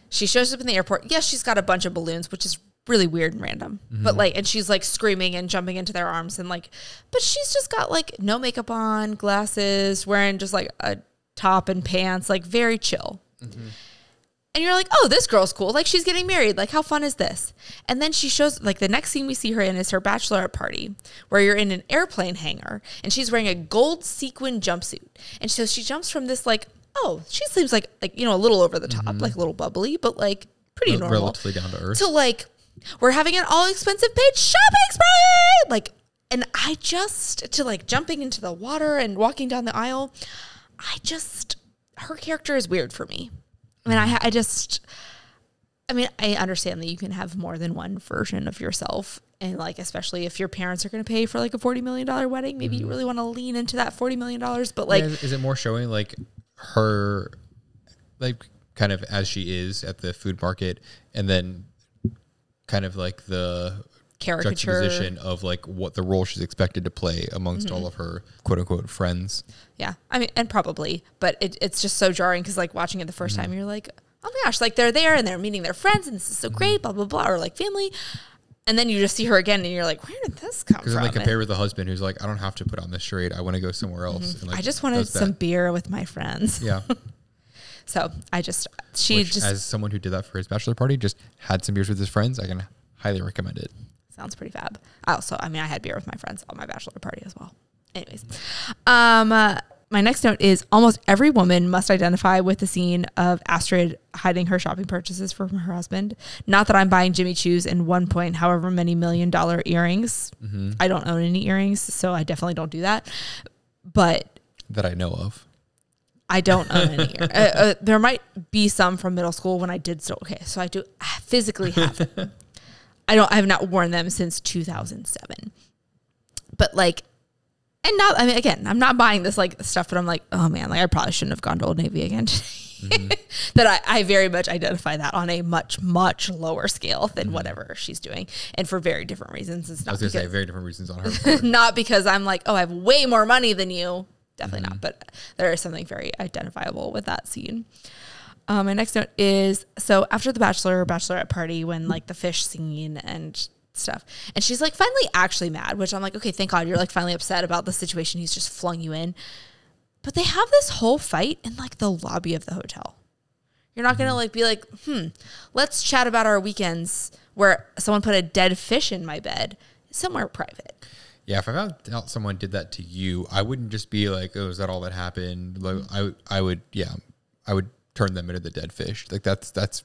[SPEAKER 1] She shows up in the airport. Yes, she's got a bunch of balloons, which is really weird and random. But like, and she's like screaming and jumping into their arms and like, but she's just got like no makeup on, glasses, wearing just like a top and pants, like very chill. And you're like, oh, this girl's cool. Like she's getting married. Like how fun is this? And then she shows like the next scene we see her in is her bachelorette party where you're in an airplane hangar and she's wearing a gold sequin jumpsuit. And so she jumps from this like, oh, she seems like, a little over the top, like a little bubbly, but like pretty normal.
[SPEAKER 2] Relatively down to earth.
[SPEAKER 1] To like, we're having an all expensive paid shopping spree. Like, and I just, to like jumping into the water and walking down the aisle, her character is weird for me. I mean, I understand that you can have more than one version of yourself. And like, especially if your parents are going to pay for like a $40 million wedding, maybe you really want to lean into that $40 million. But like,
[SPEAKER 2] is it more showing like her, like kind of as she is at the food market and then kind of like the
[SPEAKER 1] caricature
[SPEAKER 2] juxtaposition of like what the role she's expected to play amongst all of her quote unquote friends.
[SPEAKER 1] Yeah. I mean, and probably, but it's just so jarring because like watching it the first time, you're like, oh my gosh, like they're there and they're meeting their friends and this is so great, blah, blah, blah, or like family. And then you just see her again and you're like, where did this come from?
[SPEAKER 2] Because then they compare with the husband who's like, I don't have to put on this charade. I want to go somewhere else. And like,
[SPEAKER 1] I just wanted some beer with my friends.
[SPEAKER 2] Yeah.
[SPEAKER 1] So
[SPEAKER 2] as someone who did that for his bachelor party, just had some beers with his friends, I can highly recommend it.
[SPEAKER 1] Sounds pretty fab. I had beer with my friends on my bachelor party as well. Anyways, my next note is almost every woman must identify with the scene of Astrid hiding her shopping purchases from her husband. Not that I'm buying Jimmy Choo's and however many $1 million earrings. I don't own any earrings, so I definitely don't do that. But
[SPEAKER 2] that I know of.
[SPEAKER 1] I don't own any earrings. There might be some from middle school when I did so. Okay, so I do physically have them. I have not worn them since 2007. But like, again, I'm not buying this like stuff, but I'm like, oh man, like I probably shouldn't have gone to Old Navy again today. That I very much identify that on a much, much lower scale than whatever she's doing. And for very different reasons. It's not
[SPEAKER 2] I was going to say very different reasons on her part.
[SPEAKER 1] Not because I'm like, oh, I have way more money than you. Definitely not. But there is something very identifiable with that scene. My next note is, so after the bachelorette party, when like the fish scene and stuff, and she's like finally actually mad, which I'm like, okay, thank God you're like finally upset about the situation he's just flung you in. But they have this whole fight in like the lobby of the hotel. You're not going to like be like, let's chat about our weekends where someone put a dead fish in my bed somewhere private.
[SPEAKER 2] Yeah, if I found out someone did that to you, I wouldn't just be like, oh, is that all that happened? Like, I would turn them into the dead fish. Like that's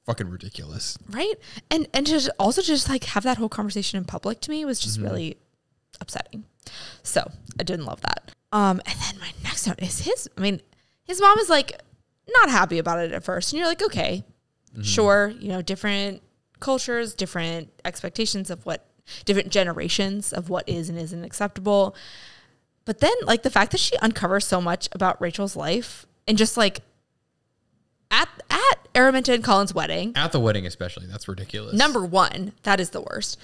[SPEAKER 2] fucking ridiculous.
[SPEAKER 1] Right? And to also just like have that whole conversation in public to me was just really upsetting. So I didn't love that. And then my next note is his mom is like not happy about it at first. And you're like, okay, sure. Different cultures, different expectations of different generations of what is and isn't acceptable. But then like the fact that she uncovers so much about Rachel's life and just like at Araminta and Colin's wedding.
[SPEAKER 2] At the wedding especially. That's ridiculous.
[SPEAKER 1] Number one, that is the worst.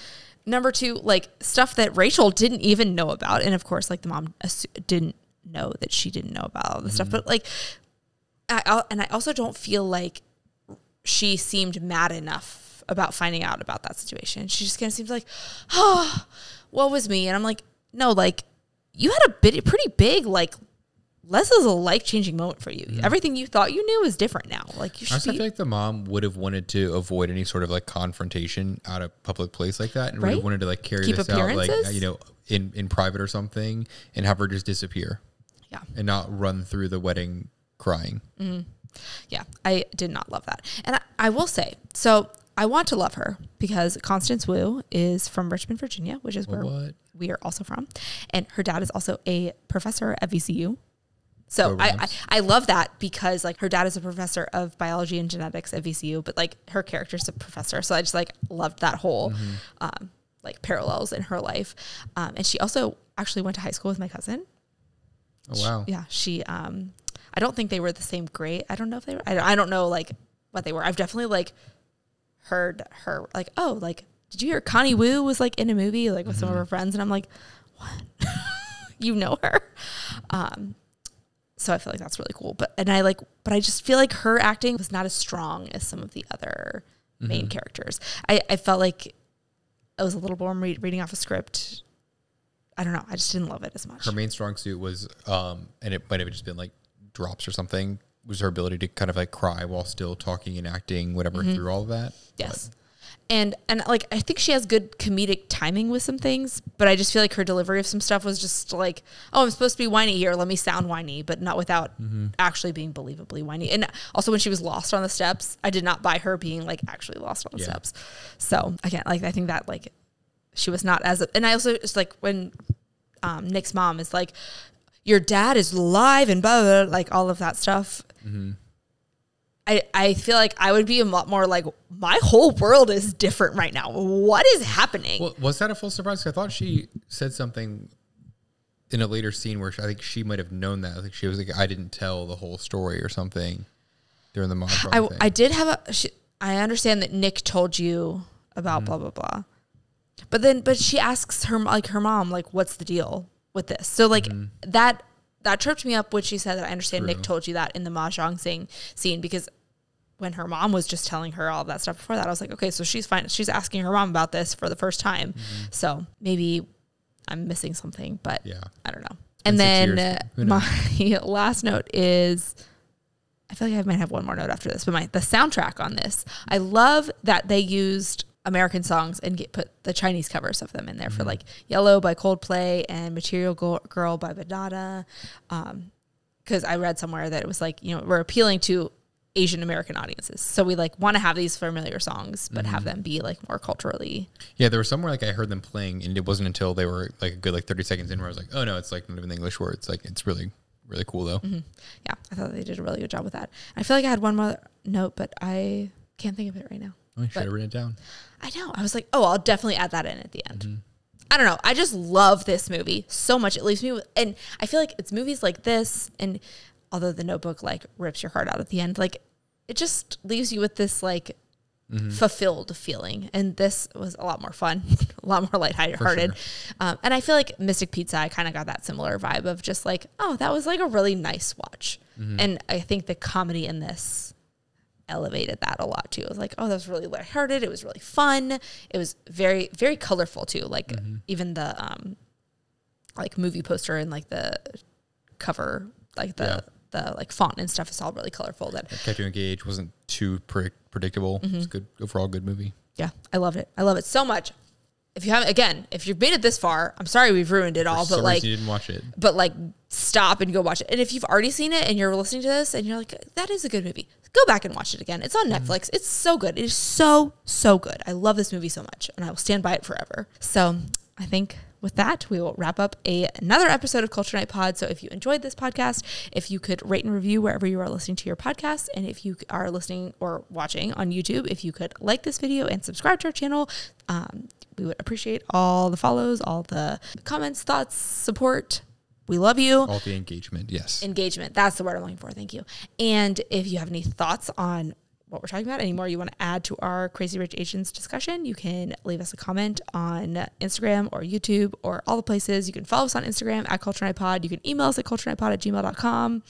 [SPEAKER 1] Number two, like stuff that Rachel didn't even know about. And of course, like the mom didn't know that she didn't know about all this stuff. But like, I also don't feel like she seemed mad enough about finding out about that situation. She just kind of seems like, oh, what was me? And I'm like, no, like you had a pretty big, like, this is a life-changing moment for you. Everything you thought you knew is different now. Like, you should
[SPEAKER 2] I feel like the mom would have wanted to avoid any sort of like confrontation at a public place like that, and would have wanted to like carry this out, like, you know, in private or something, and have her just disappear. Yeah. And not run through the wedding crying.
[SPEAKER 1] Yeah. I did not love that. And I will say, so I want to love her because Constance Wu is from Richmond, Virginia, which is where we are also from. And her dad is also a professor at VCU. So I love that because like her dad is a professor of biology and genetics at VCU, but like her character's a professor. So I just like loved that whole like parallels in her life. And she also actually went to high school with my cousin.
[SPEAKER 2] Oh, wow.
[SPEAKER 1] Yeah. She, I don't think they were the same grade. I don't know if they were, I don't know like what they were. I've definitely like heard her like, oh, like, did you hear Connie Wu was like in a movie like with some of her friends? And I'm like, what? You know her? So I feel like that's really cool. But I just feel like her acting was not as strong as some of the other main characters. I felt like it was a little boring reading off a script. I don't know. I just didn't love it as much.
[SPEAKER 2] Her main strong suit was, and it might have just been like drops or something, was her ability to kind of like cry while still talking and acting, whatever, through all of that.
[SPEAKER 1] Yes. And like, I think she has good comedic timing with some things, but I just feel like her delivery of some stuff was just like, oh, I'm supposed to be whiny here. Let me sound whiny, but not without actually being believably whiny. And also when she was lost on the steps, I did not buy her being like actually lost on the steps. So again, like, I think that like she was not as, and I also just like when Nick's mom is like, your dad is alive and blah, blah, blah, like all of that stuff. I feel like I would be a lot more like, my whole world is different right now. What is happening?
[SPEAKER 2] Well, was that a full surprise? I thought she said something in a later scene where I think she might have known that. Like she was like, I didn't tell the whole story or something during the mom thing.
[SPEAKER 1] I did have I understand that Nick told you about blah, blah, blah. But she asks her, like her mom, like, what's the deal with this? So like that tripped me up when she said that I understand Nick told you that in the mahjong scene, because when her mom was just telling her all of that stuff before that, I was like, okay, so she's fine. She's asking her mom about this for the first time. So maybe I'm missing something, but I don't know. And then my last note is, I feel like I might have one more note after this, but the soundtrack on this, I love that they used American songs and put the Chinese covers of them in there for like Yellow by Coldplay and Material Girl by Madonna. Because I read somewhere that it was like, you know, we're appealing to Asian American audiences. So we like want to have these familiar songs, but have them be like more culturally. Yeah,
[SPEAKER 2] there was somewhere like I heard them playing, and it wasn't until they were like a good like 30 seconds in where I was like, oh no, it's like not even the English words. Like it's really, really cool though.
[SPEAKER 1] Yeah, I thought they did a really good job with that. I feel like I had one more note, but I can't think of it right now.
[SPEAKER 2] Oh, you should have written it down.
[SPEAKER 1] I know. I was like, oh, I'll definitely add that in at the end. I don't know. I just love this movie so much. It leaves me with, and I feel like it's movies like this, and although The Notebook like rips your heart out at the end, like it just leaves you with this like fulfilled feeling. And this was a lot more fun, a lot more lighthearted. Sure. And I feel like Mystic Pizza, I kind of got that similar vibe of just like, oh, that was like a really nice watch. And I think the comedy in this elevated that a lot too. It was like, oh, that was really lighthearted. It was really fun. It was very, very colorful too. Like even the like movie poster and like the cover, like the like font and stuff is all really colorful. That
[SPEAKER 2] kept you engaged. Wasn't too predictable. It's good overall. Good movie.
[SPEAKER 1] Yeah, I loved it. I love it so much. If you haven't, again, if you've made it this far, I'm sorry we've ruined it all. But like,
[SPEAKER 2] you didn't watch it.
[SPEAKER 1] But like, stop and go watch it. And if you've already seen it and you're listening to this and you're like, that is a good movie, go back and watch it again. It's on Netflix. It's so good. It is so, so good. I love this movie so much, and I will stand by it forever. So I think with that, we will wrap up another episode of Culture Night Pod. So if you enjoyed this podcast, if you could rate and review wherever you are listening to your podcast, and if you are listening or watching on YouTube, if you could like this video and subscribe to our channel, we would appreciate all the follows, all the comments, thoughts, support. We love you.
[SPEAKER 2] All the engagement, yes.
[SPEAKER 1] Engagement. That's the word I'm looking for. Thank you. And if you have any thoughts on what we're talking about, any more you want to add to our Crazy Rich Asians discussion, you can leave us a comment on Instagram or YouTube or all the places. You can follow us on Instagram at Culture Night Pod. You can email us at culturenightpod@gmail.com.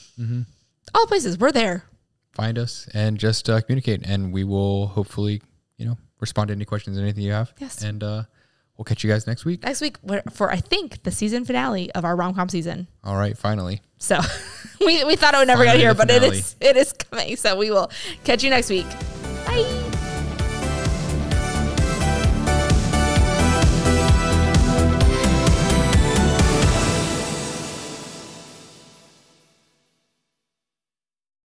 [SPEAKER 1] All places. We're there.
[SPEAKER 2] Find us and just communicate, and we will hopefully, respond to any questions, anything you have.
[SPEAKER 1] Yes.
[SPEAKER 2] And we'll catch you guys next week.
[SPEAKER 1] Next week for, I think, the season finale of our RomCom season.
[SPEAKER 2] All right, finally.
[SPEAKER 1] So we thought it would never get here, but it is coming. So we will catch you next week. Bye.